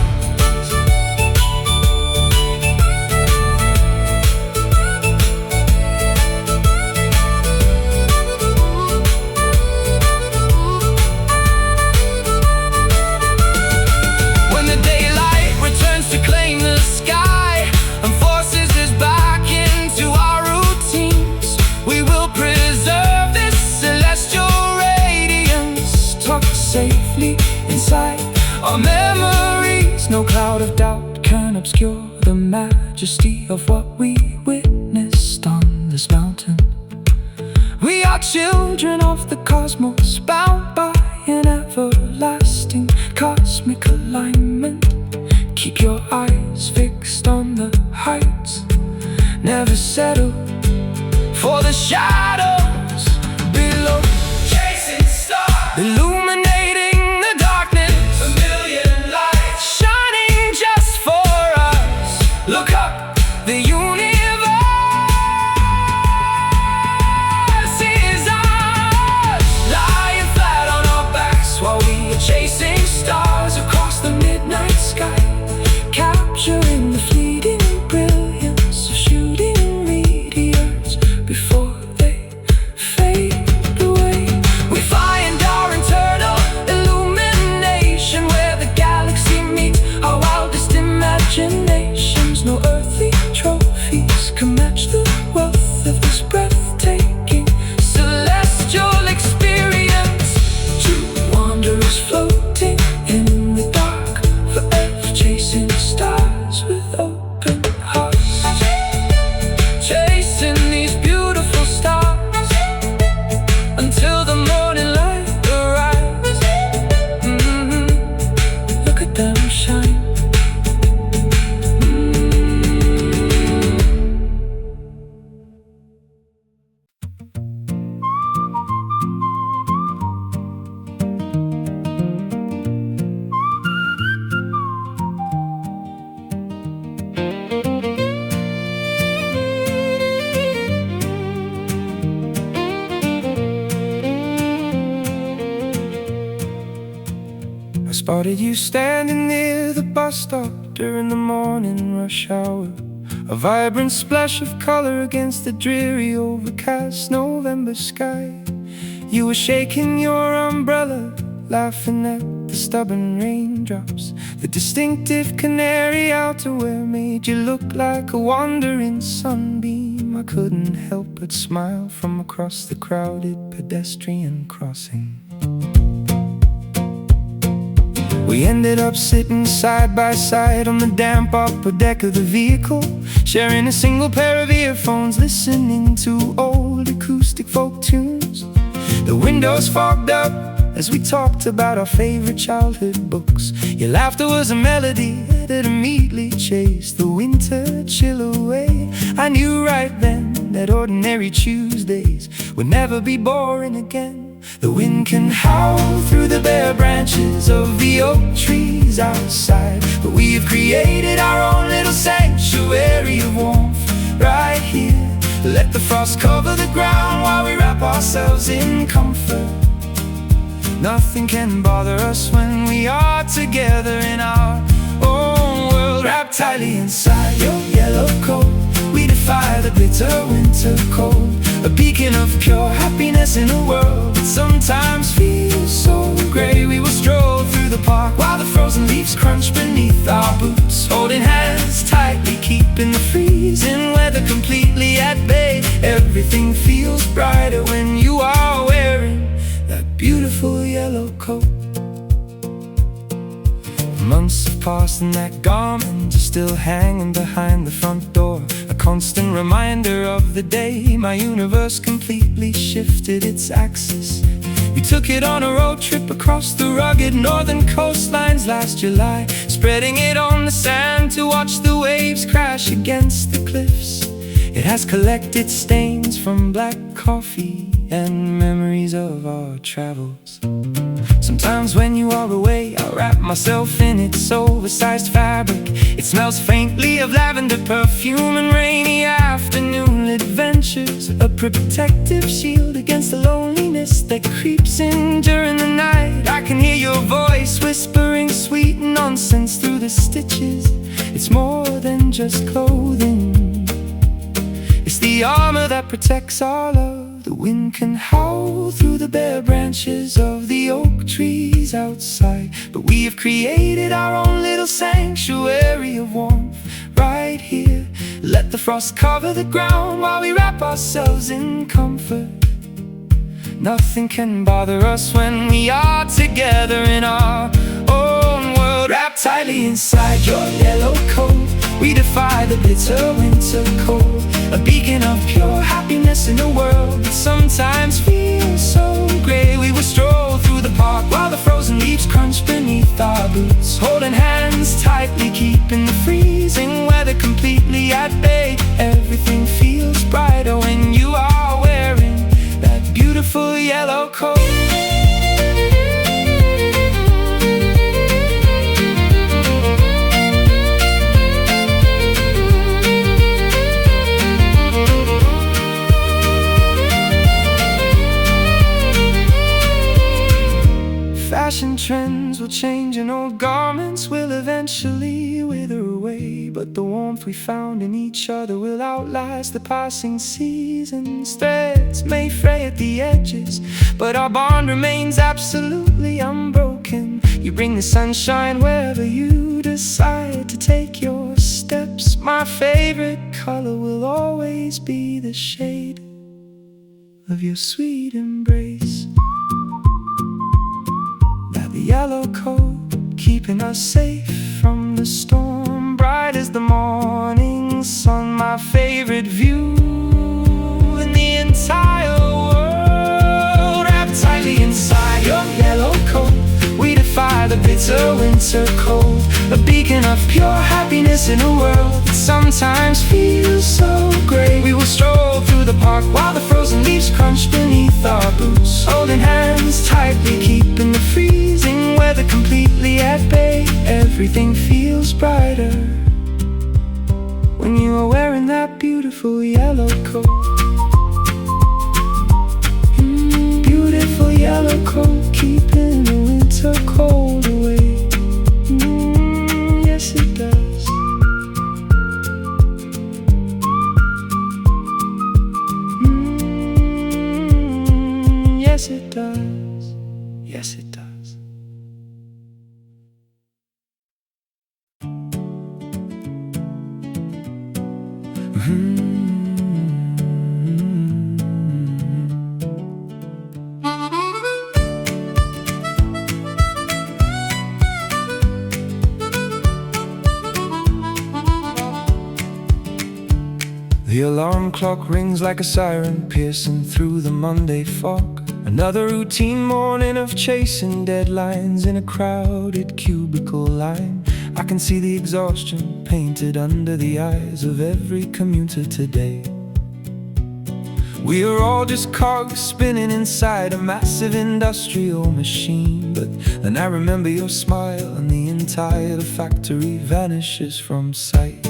When the daylight returns to claim the sky and forces us back into our routines, we will preserve this celestial radiance, tucked safely inside our memories. No cloud of doubt can obscure the majesty of what we witnessed on this mountain. We are children of the cosmos, bound by an everlasting cosmic alignment. Keep your eyes fixed on the heights, never settle for the shadows below. Chasing stars, illuminating the darkness, a million lights shining just for us. Look up, the universe is ours. Lying flat on our backs while we are chasing stars across the midnight sky, capturing the fleeting brilliance of shooting meteors before they Spotted you standing near the bus stop during the morning rush hour, a vibrant splash of color against the dreary overcast November sky. You were shaking your umbrella, laughing at the stubborn raindrops. The distinctive canary outerwear made you look like a wandering sunbeam. I couldn't help but smile from across the crowded pedestrian crossing. We ended up sitting side by side on the damp upper deck of the vehicle, sharing a single pair of earphones, listening to old acoustic folk tunes. The windows fogged up as we talked about our favorite childhood books. Your laughter was a melody that immediately chased the winter chill away. I knew right then that ordinary Tuesdays would never be boring again. The wind can howl through the bare branches of the oak trees outside, but we've created our own little sanctuary of warmth right here. Let the frost cover the ground while we wrap ourselves in comfort. Nothing can bother us when we are together in our own world. Wrapped tightly inside your yellow coat, we defy the bitter winter cold. A beacon of pure happiness in a world that sometimes feels so grey. We will stroll through the park while the frozen leaves crunch beneath our boots, holding hands tightly, keeping the freezing weather completely at bay. Everything feels brighter when you are wearing that beautiful yellow coat. Months have passed and that garment is still hanging behind the front door, a constant reminder of the day my universe completely shifted its axis. We took it on a road trip across the rugged northern coastlines last July, spreading it on the sand to watch the waves crash against the cliffs. It has collected stains from black coffee and memories of our travels. Sometimes when you are away, I wrap myself in its oversized fabric. It smells faintly of lavender perfume and rainy afternoon adventures, a protective shield against the loneliness that creeps in during the night. I can hear your voice whispering sweet nonsense through the stitches. It's more than just clothing, it's the armor that protects our love. The wind can howl through the bare branches of the oak trees outside, but we have created our own little sanctuary of warmth right here. Let the frost cover the ground while we wrap ourselves in comfort. Nothing can bother us when we are together in our own world. Wrapped tightly inside your yellow coat, we defy the bitter winter cold, a beacon of pure happiness in a world that sometimes feels so grey. We will stroll through the park while the frozen leaves crunch beneath our boots, holding hands tightly, keeping the freezing weather completely at bay. Everything feels brighter when you are wearing that beautiful yellow coat. Fashion trends will change and old garments will eventually wither away, but the warmth we found in each other will outlast the passing seasons. Threads may fray at the edges, but our bond remains absolutely unbroken. You bring the sunshine wherever you decide to take your steps. My favorite color will always be the shade of your sweet embrace. Yellow coat, keeping us safe from the storm. Bright as the morning sun, my favorite view in the entire world. Wrapped tightly inside your yellow coat, we defy the bitter winter cold, a beacon of pure happiness in a world that sometimes feels so grey. We will stroll through the park while the frozen leaves crunch beneath our boots, holding hands tightly, keeping the freezing weather completely at bay. Everything feels brighter when you are wearing that beautiful yellow coat. Beautiful yellow coat, keeping the winter cold away. Yes it does, yes it does. The alarm clock rings like a siren, piercing through the Monday fog. Another routine morning of chasing deadlines in a crowded cubicle line. I can see the exhaustion painted under the eyes of every commuter today. We are all just cogs spinning inside a massive industrial machine. But then I remember your smile and the entire factory vanishes from sight.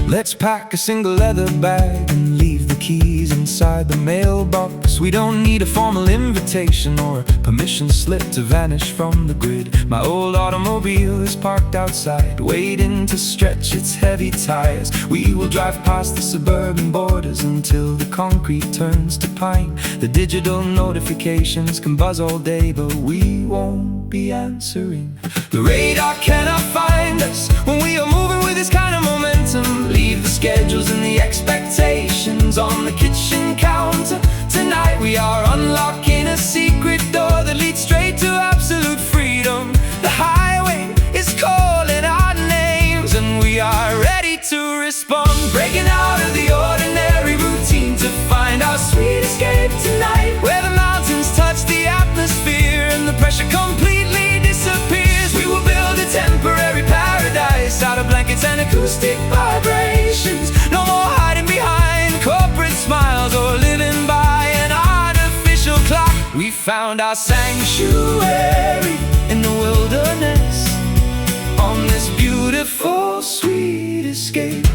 Let's pack a single leather bag and leave the keys inside the mailbox. We don't need a formal invitation or a permission slip to vanish from the grid. My old automobile is parked outside, waiting to stretch its heavy tires. We will drive past the suburban borders until the concrete turns to pine. The digital notifications can buzz all day, but we won't be answering. The radar cannot find us when we are moving with this kind of momentum. Leave the schedules and the expectations on the kitchen counter. Tonight we are unlocking a secret door that leads straight to absolute freedom. The highway is calling our names and we are ready to respond. Breaking out of the ordinary routine to find our sweet escape tonight, where the mountains touch the atmosphere and the pressure completely disappears. We will build a temporary paradise out of blankets and acoustic vibrations. No more hiding behind corporate smiles or living by an artificial clock. We found our sanctuary in the wilderness on this beautiful sweet escape.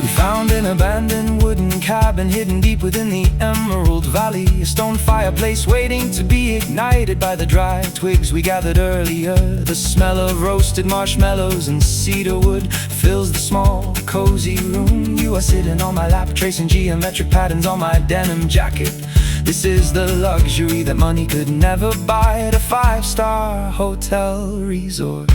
We found an abandoned wooden cabin hidden deep within the Emerald Valley. A stone fireplace waiting to be ignited by the dry twigs we gathered earlier. The smell of roasted marshmallows and cedar wood fills the small, cozy room. You are sitting on my lap, tracing geometric patterns on my denim jacket. This is the luxury that money could never buy at a five-star hotel resort.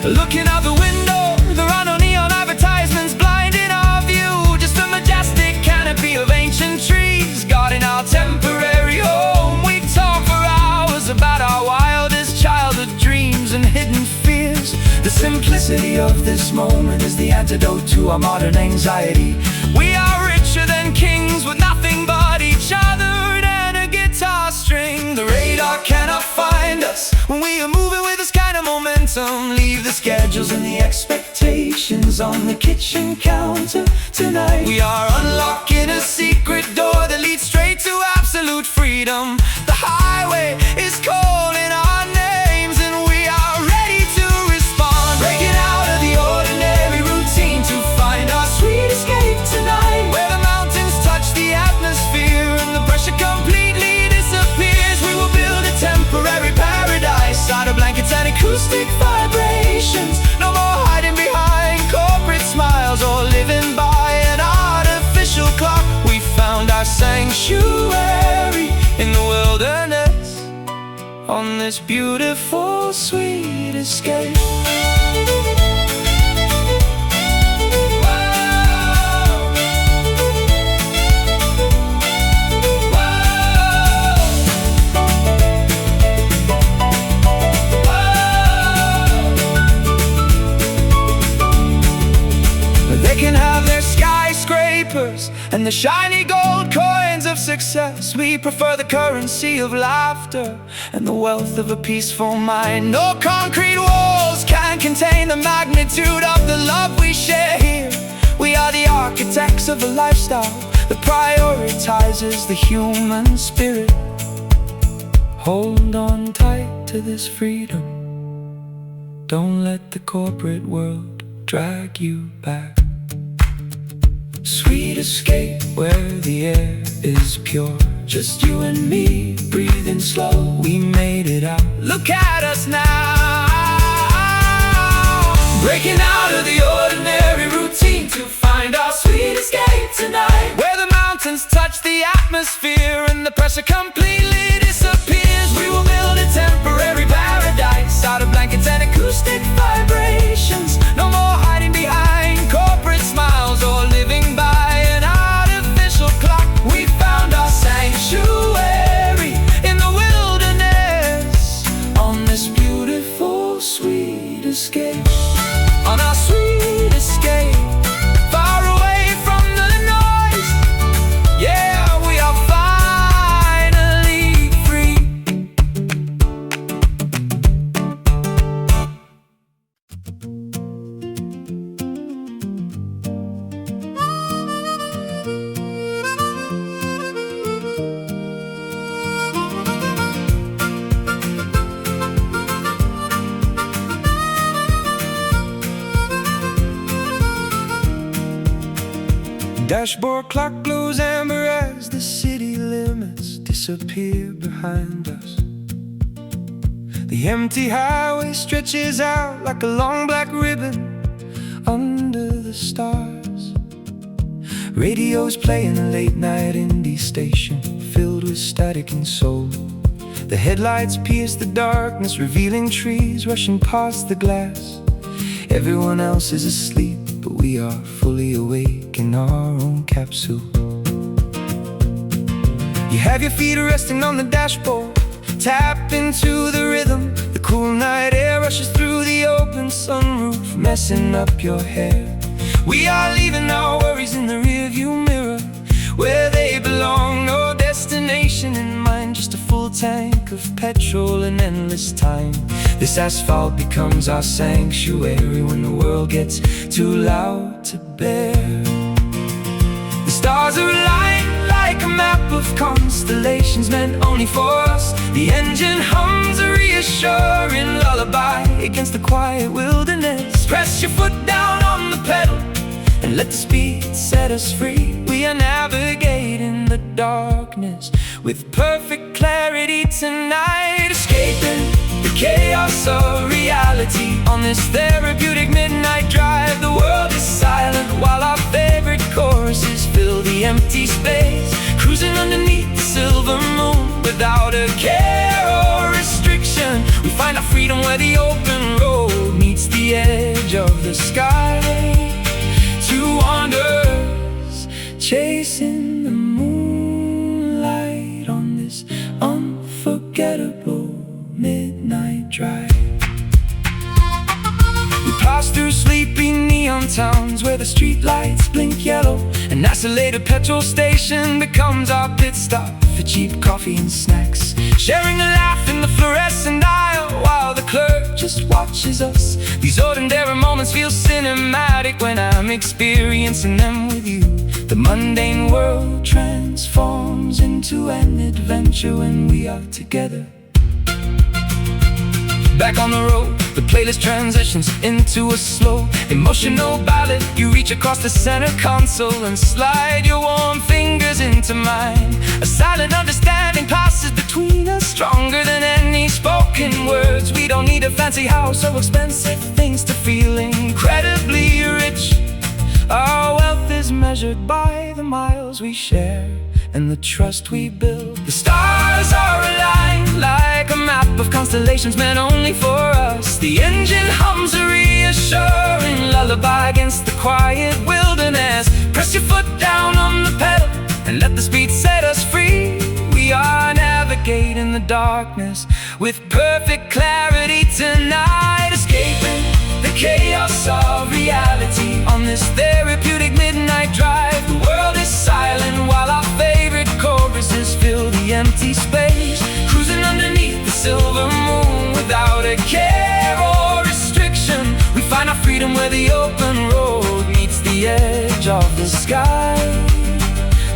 Looking out the window, there are no neon advertisements blinding our view. Just a majestic canopy of ancient trees guarding our temporary home. We talk for hours about our wildest childhood dreams and hidden fears. The simplicity of this moment is the antidote to our modern anxiety. We are richer than kings with nothing but each other and a guitar string. The radar cannot find us when we are moving with this kind of momentum. Leave the schedules and the expectations on the kitchen counter. Tonight we are unlocking a secret door that leads straight to absolute freedom. The highway is calling our names and we are ready to respond. Breaking out of the ordinary routine to find our sweet escape tonight, where the mountains touch the atmosphere and the pressure completely disappears. We will build a temporary paradise out of blankets and acoustic vibrations. No more hiding behind corporate smiles or living by an artificial clock. We found our sanctuary in the wilderness on this beautiful sweet escape. They can have their skyscrapers and the shiny gold coins of success. We prefer the currency of laughter and the wealth of a peaceful mind. No concrete walls can contain the magnitude of the love we share here. We are the architects of a lifestyle that prioritizes the human spirit. Hold on tight to this freedom. Don't let the corporate world drag you back. Sweet escape where the air is pure. Just you and me, breathing slow. We made it out. Look at us now. Breaking out of the ordinary routine to find our sweet escape tonight. Dashboard clock glows amber as the city limits disappear behind us. The empty highway stretches out like a long black ribbon under the stars. Radio's playing a late night indie station filled with static and soul. The headlights pierce the darkness, revealing trees rushing past the glass. Everyone else is asleep, but we are fully awake in our own capsule. You have your feet resting on the dashboard, tap into the rhythm. The cool night air rushes through the open sunroof, messing up your hair. We are leaving our worries in the rearview mirror, where they belong. No destination in mind, just a full tank of petrol and endless time. This asphalt becomes our sanctuary when the world gets too loud to bear. The stars are aligned like a map of constellations meant only for us. The engine hums a reassuring lullaby against the quiet wilderness. Press your foot down on the pedal and let the speed set us free. We are navigating the darkness with perfect clarity tonight, escaping the chaos of reality. On this therapeutic midnight drive, the world is silent while our favorite choruses fill the empty space. Cruising underneath the silver moon without a care or restriction, we find our freedom where the open road meets the edge of the sky. Two wanderers chasing the moonlight on this unforgettable midnight drive. We pass through sleepy neon towns where the streetlights blink yellow. An isolated petrol station becomes our pit stop for cheap coffee and snacks. Sharing a laugh in the fluorescent aisle while the clerk just watches us. These ordinary moments feel cinematic when I'm experiencing them with you. The mundane world transforms into an adventure when we are together. Back on the road, the playlist transitions into a slow, emotional ballad. You reach across the center console and slide your warm fingers into mine. A silent understanding passes between us, stronger than any spoken words. We don't need a fancy house or expensive things to feel incredibly rich. Our wealth is measured by the miles we share and the trust we build. The stars are aligned like a map of constellations meant only for us. The engine hums a reassuring lullaby against the quiet wilderness. Press your foot down on the pedal and let the speed set us free. We are navigating the darkness with perfect clarity tonight, escaping the chaos of reality. On this therapeutic midnight drive, the world is silent while our favorite choruses fill the empty space. Cruising underneath the silver moon without a care or restriction, we find our freedom where the open road meets the edge of the sky.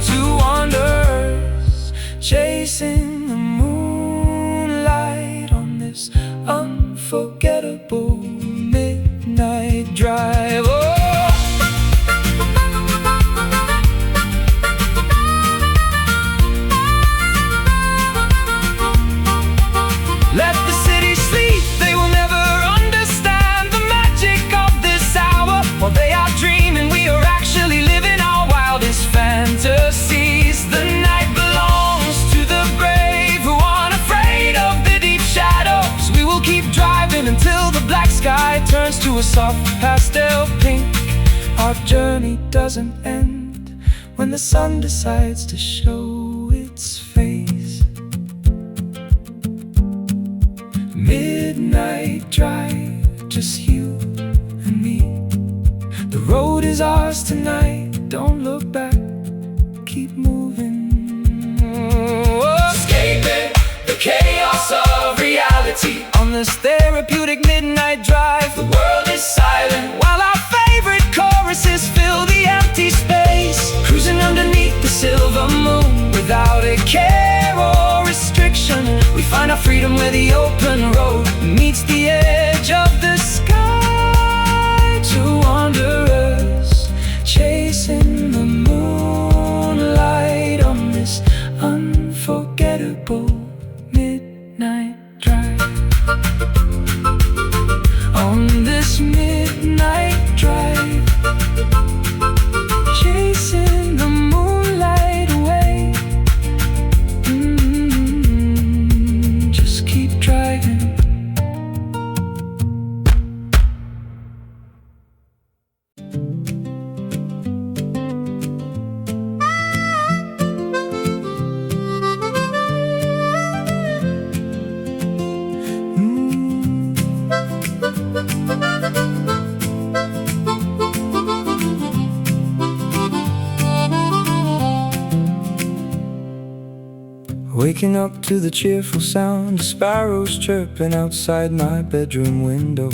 Two wanderers chasing the moonlight on this unforgettable midnight drive. Oh. Let the city sleep, they will never understand the magic of this hour. While they are dreaming, we are actually living our wildest fantasies. The night belongs to the brave who aren't afraid of the deep shadows. We will keep driving until the black sky turns to a soft pastel pink. Our journey doesn't end when the sun decides to show its face. Midnight drive, just you and me. The road is ours tonight, don't look back, keep moving. Escaping the chaos of reality. On this therapeutic midnight drive, the world is silent while our favorite choruses fill the empty space. Cruising underneath the silver moon without a care or restriction, we find our freedom where the open road meets the edge of the sky. Two wanderers chasing the moon. Waking up to the cheerful sound of sparrows chirping outside my bedroom window.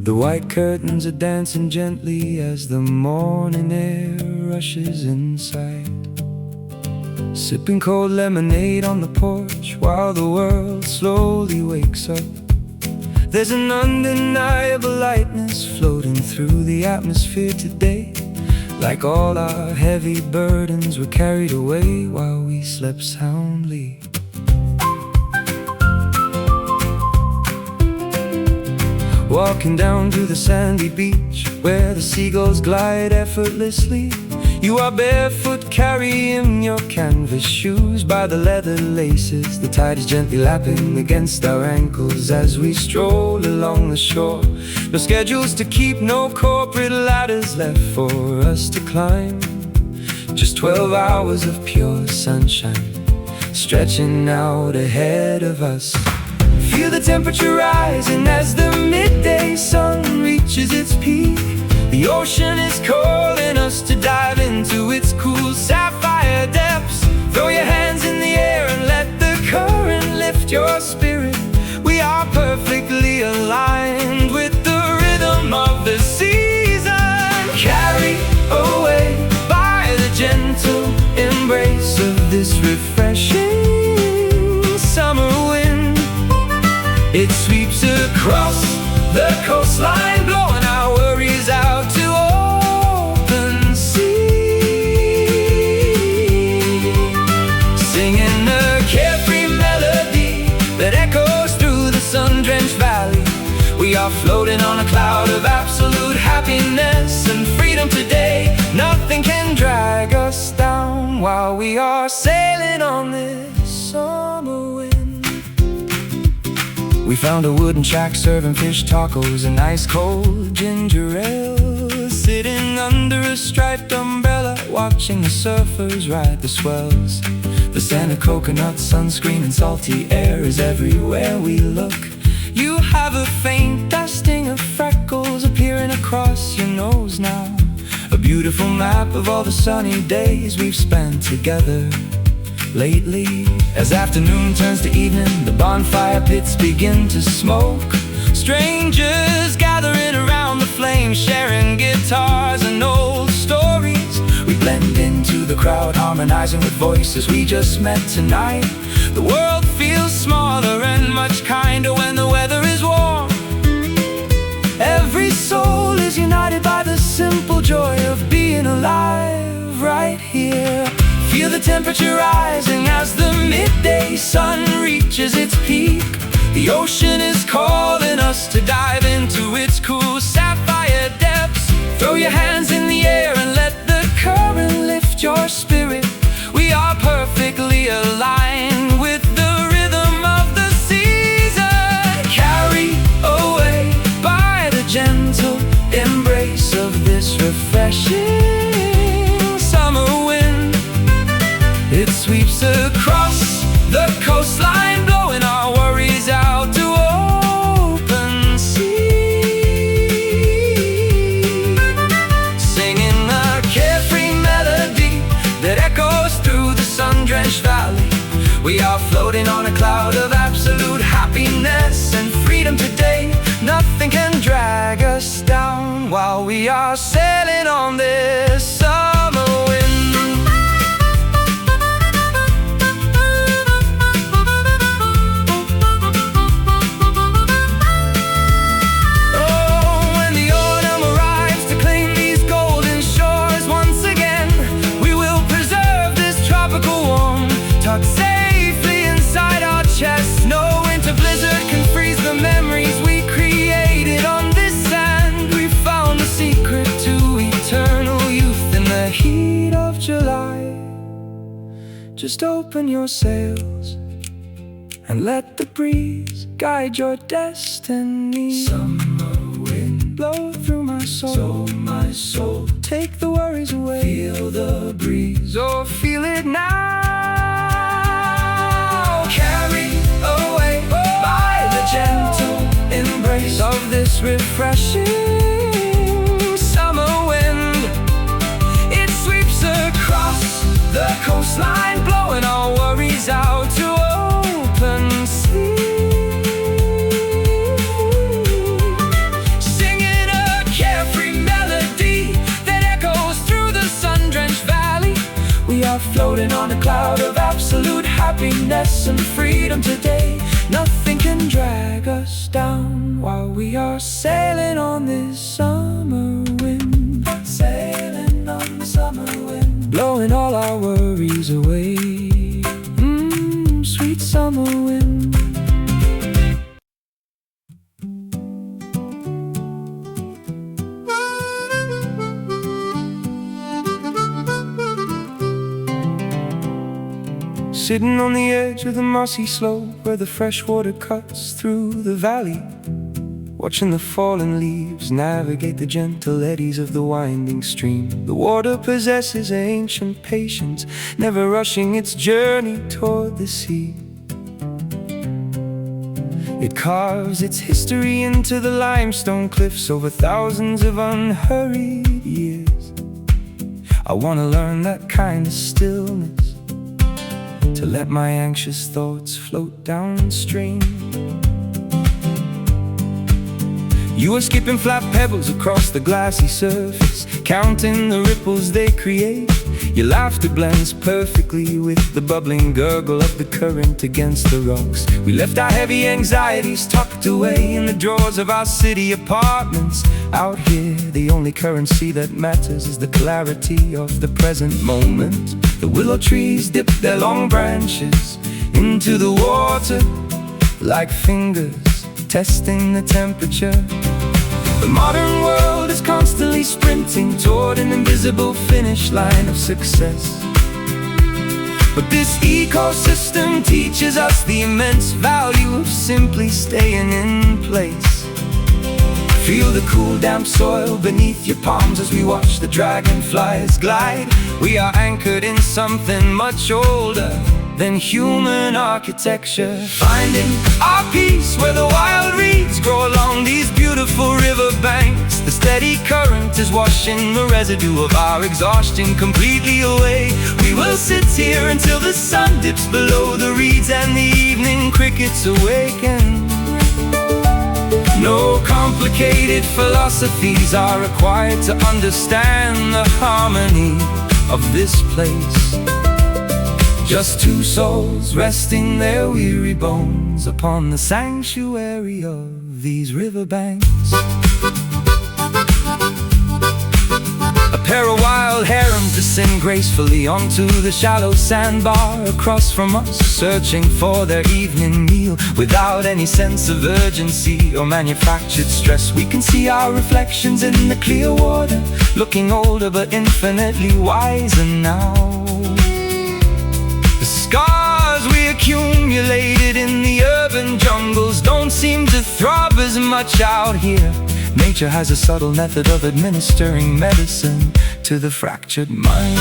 The white curtains are dancing gently as the morning air rushes inside. Sipping cold lemonade on the porch while the world slowly wakes up. There's an undeniable lightness floating through the atmosphere today, like all our heavy burdens were carried away while we slept soundly. Walking down to the sandy beach where the seagulls glide effortlessly. You are barefoot, carrying your canvas shoes by the leather laces. The tide is gently lapping against our ankles as we stroll along the shore. No schedules to keep, no corporate ladders left for us to climb. Just 12 hours of pure sunshine stretching out ahead of us. Feel the temperature rising as the midday sun reaches its peak. The ocean is calling us to dive into its cool sapphire depths. Throw your hands in the air and let the current lift your spirit. We are perfectly aligned with the rhythm of the season. Carried away by the gentle embrace of this refreshing summer wind. It sweeps across the coastline, blowing our worries out to open sea. Singing a carefree melody that echoes through the sun-drenched valley. We are floating on a cloud of absolute happiness and freedom today. Nothing can drag us down while we are sailing on this summer wind. We found a wooden shack serving fish tacos and ice cold ginger ale. Sitting under a striped umbrella, watching the surfers ride the swells. The scent of coconut, sunscreen and salty air is everywhere we look. You have a faint dusting of freckles appearing across your nose now. A beautiful map of all the sunny days we've spent together lately. As afternoon turns to evening, the bonfire pits begin to smoke. Strangers gathering around the flames, sharing guitars and old stories. We blend into the crowd, harmonizing with voices we just met tonight. The world feels smaller and much kinder when the weather is warm. Every soul is united by the simple joy of being alive right here. Feel the temperature rising as the midday sun reaches its peak. The ocean is calling us to dive into its cool sapphire depths. Throw your hands in the air and let the current lift your spirit. We are perfectly aligned with the rhythm of the season. Carried away by the gentle embrace of this refreshing summer wind. It sweeps across the coastline, blowing our worries out to open sea. Singing a carefree melody that echoes through the sun-drenched valley. We are floating on a cloud of absolute happiness and freedom today. Nothing can drag us down while we are sailing on this summer wind. Tucked safely inside our chests, no winter blizzard can freeze the memories we created on this sand. We found the secret to eternal youth in the heat of July. Just open your sails and let the breeze guide your destiny. Summer wind, blow through my soul, my soul. Take the worries away, feel the breeze, or feel it now. Carried away by the gentle embrace of this refreshing summer wind. It sweeps across the coastline, blowing our world floating on a cloud of absolute happiness and freedom today. Nothing can drag us down while we are sailing on this summer wind. Sailing on the summer wind, blowing all our worries away. Sweet summer wind. Sitting on the edge of the mossy slope where the fresh water cuts through the valley, watching the fallen leaves navigate the gentle eddies of the winding stream. The water possesses ancient patience, never rushing its journey toward the sea. It carves its history into the limestone cliffs over thousands of unhurried years. I want to learn that kind of stillness, to let my anxious thoughts float downstream. You are skipping flat pebbles across the glassy surface, counting the ripples they create. Your laughter blends perfectly with the bubbling gurgle of the current against the rocks. We left our heavy anxieties tucked away in the drawers of our city apartments. Out here, the only currency that matters is the clarity of the present moment. The willow trees dip their long branches into the water like fingers testing the temperature. The modern world is constantly sprinting toward an invisible finish line of success. But this ecosystem teaches us the immense value of simply staying in place. Feel the cool damp soil beneath your palms as we watch the dragonflies glide. We are anchored in something much older than human architecture, finding our peace where the wild reeds grow along these beautiful river banks. The steady current is washing the residue of our exhaustion completely away. We will sit here until the sun dips below the reeds and the evening crickets awaken. No complicated philosophies are required to understand the harmony of this place. Just two souls resting their weary bones upon the sanctuary of these riverbanks. A pair of wild herons descend gracefully onto the shallow sandbar across from us, searching for their evening meal without any sense of urgency or manufactured stress. We can see our reflections in the clear water, looking older but infinitely wiser now. The scars we accumulated in the urban jungles don't seem to throb as much out here. Nature has a subtle method of administering medicine to the fractured mind.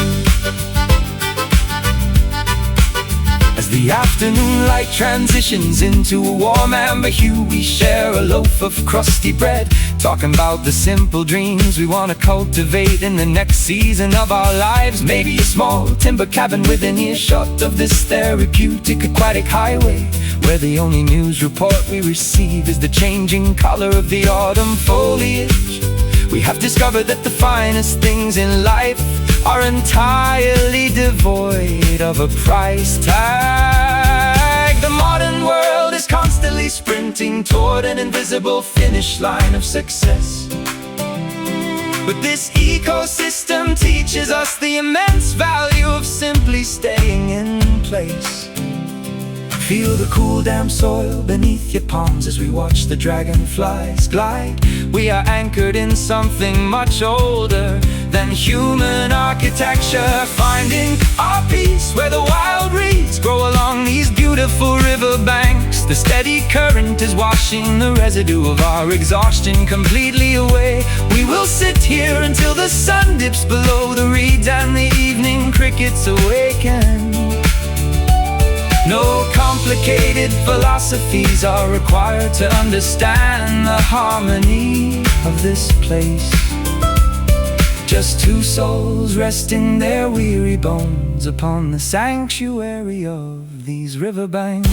As the afternoon light transitions into a warm amber hue, we share a loaf of crusty bread, talking about the simple dreams we want to cultivate in the next season of our lives. Maybe a small timber cabin within earshot of this therapeutic aquatic highway, where the only news report we receive is the changing color of the autumn foliage. We have discovered that the finest things in life are entirely devoid of a price tag. The modern world is constantly sprinting toward an invisible finish line of success. But this ecosystem teaches us the immense value of simply staying in place. Feel the cool damp soil beneath your palms as we watch the dragonflies glide. We are anchored in something much older than human architecture, finding our peace where the wild reeds grow along these beautiful river banks. The steady current is washing the residue of our exhaustion completely away. We will sit here until the sun dips below the reeds and the evening crickets awaken. No complicated philosophies are required to understand the harmony of this place. Just two souls resting their weary bones upon the sanctuary of these riverbanks.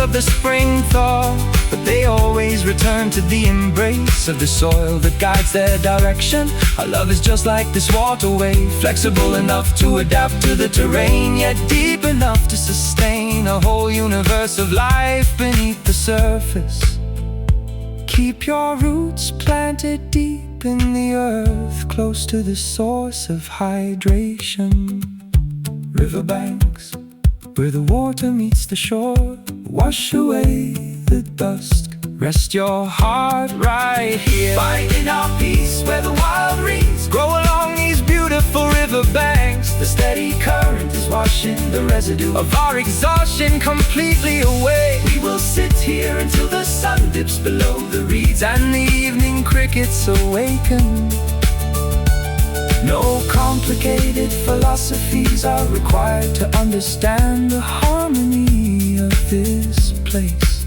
of the spring thaw, but they always return to the embrace of the soil that guides their direction. Our love is just like this waterway, flexible enough to adapt to the terrain, yet deep enough to sustain a whole universe of life beneath the surface. Keep your roots planted deep in the earth, close to the source of hydration. Riverbanks, where the water meets the shore, wash away the dust. Rest your heart right here, finding our peace where the wild reeds grow along these beautiful riverbanks. The steady current is washing the residue of our exhaustion completely away. We will sit here until the sun dips below the reeds and the evening crickets awaken. No complicated philosophies are required to understand the harmony of this place.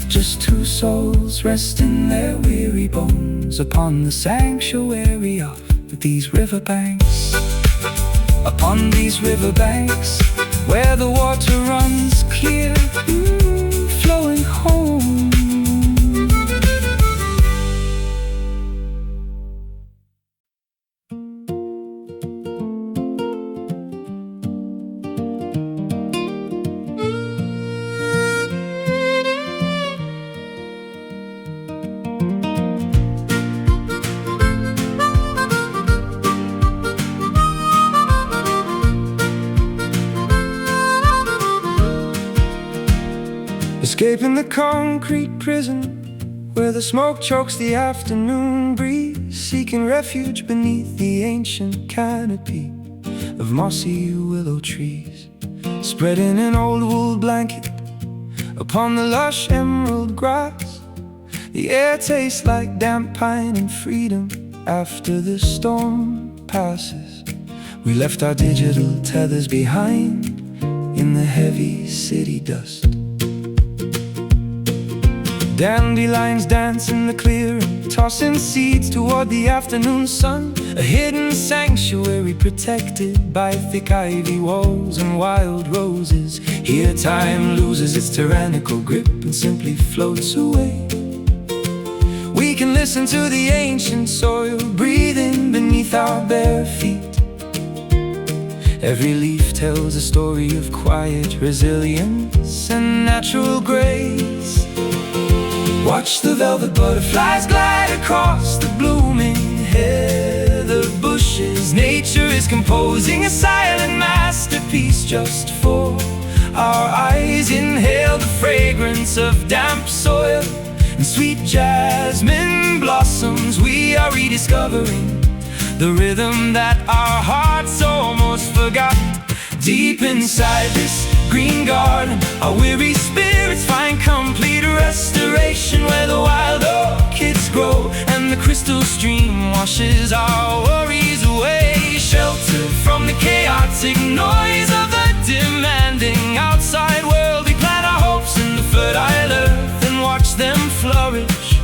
Just two souls resting their weary bones upon the sanctuary of these riverbanks. Upon these riverbanks, where the water runs clear, flowing home. Escaping the concrete prison where the smoke chokes the afternoon breeze, seeking refuge beneath the ancient canopy of mossy willow trees, spreading an old wool blanket upon the lush emerald grass. The air tastes like damp pine and freedom after the storm passes. We left our digital tethers behind in the heavy city dust. Dandelions dance in the clearing, tossing seeds toward the afternoon sun. A hidden sanctuary protected by thick ivy walls and wild roses. Here time loses its tyrannical grip and simply floats away. We can listen to the ancient soil breathing beneath our bare feet. Every leaf tells a story of quiet resilience and natural grace. Watch the velvet butterflies glide across the blooming heather bushes. Nature is composing a silent masterpiece just for our eyes. Inhale the fragrance of damp soil and sweet jasmine blossoms. We are rediscovering the rhythm that our hearts almost forgot. Deep inside this green garden, our weary spirits find complete restoration, where the wild orchids grow and the crystal stream washes our worries away. Sheltered from the chaotic noise of the demanding outside world, we plant our hopes in the fertile earth and watch them flourish,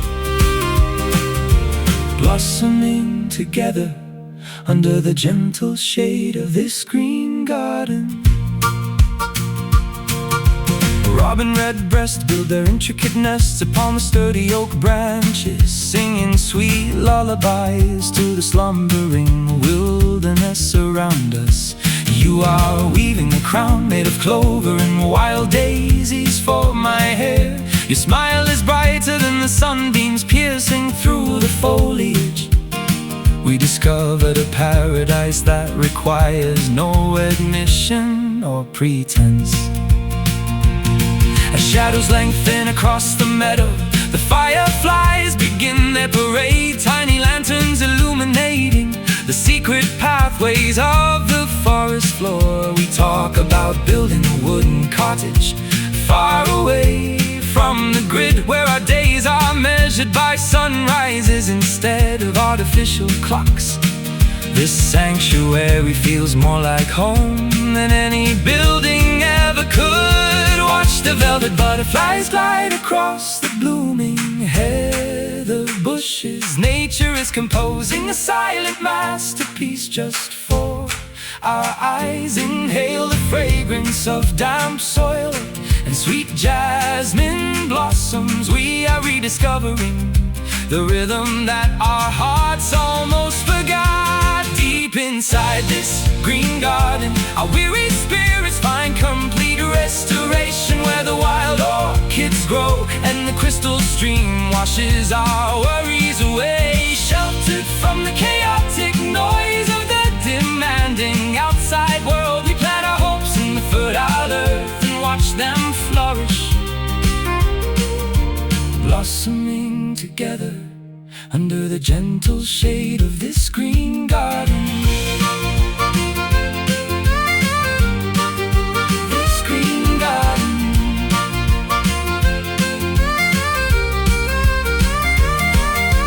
blossoming together under the gentle shade of this green garden. Robin redbreast build their intricate nests upon the sturdy oak branches, singing sweet lullabies to the slumbering wilderness around us. You are weaving a crown made of clover and wild daisies for my hair. Your smile is brighter than the sunbeams piercing through the foliage. We discovered a paradise that requires no admission or pretense. As shadows lengthen across the meadow, the fireflies begin their parade. Tiny lanterns illuminating the secret pathways of the forest floor. We talk about building a wooden cottage far away from the grid, where our days are measured by sunrises instead of artificial clocks. This sanctuary feels more like home than any building ever could. Watch the velvet butterflies glide across the blooming heather bushes. Nature is composing a silent masterpiece just for our eyes. Inhale the fragrance of damp soil and sweet jasmine blossoms. We are rediscovering the rhythm that our hearts almost forgot. Deep inside this green garden, our weary spirits find complete restoration, where the wild orchids grow and the crystal stream washes our worries away. Sheltered from the chaotic noise of the demanding outside world, we plant our hopes in the fertile earth and watch them flourish, blossoming together under the gentle shade of this green garden. This green garden.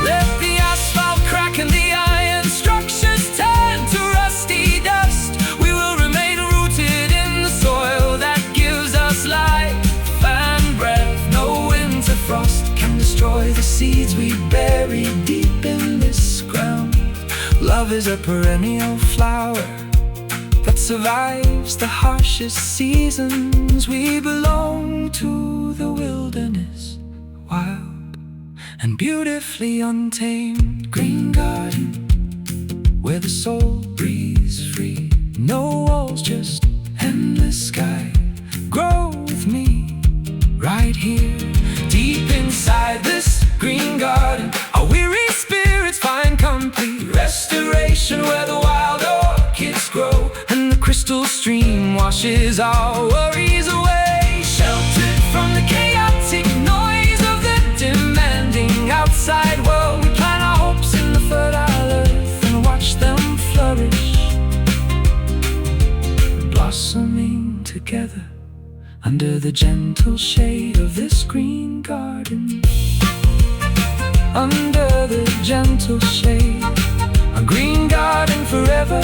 Let the asphalt crack and the iron structures turn to rusty dust. We will remain rooted in the soil that gives us life and breath. No winter frost can destroy the seeds we bury deep in this ground. Love is a perennial flower that survives the harshest seasons. We belong to the wilderness, wild and beautifully untamed. Green garden, where the soul breathes free. No walls, just endless sky. Grow with me right here. Deep inside this green garden, our weary spirits find complete restoration, where the wild orchids grow and the crystal stream washes our worries away. Sheltered from the chaotic noise of the demanding outside world, we plant our hopes in the fertile earth and watch them flourish, blossoming together under the gentle shade of this green garden. Under the gentle shade, a green garden forever.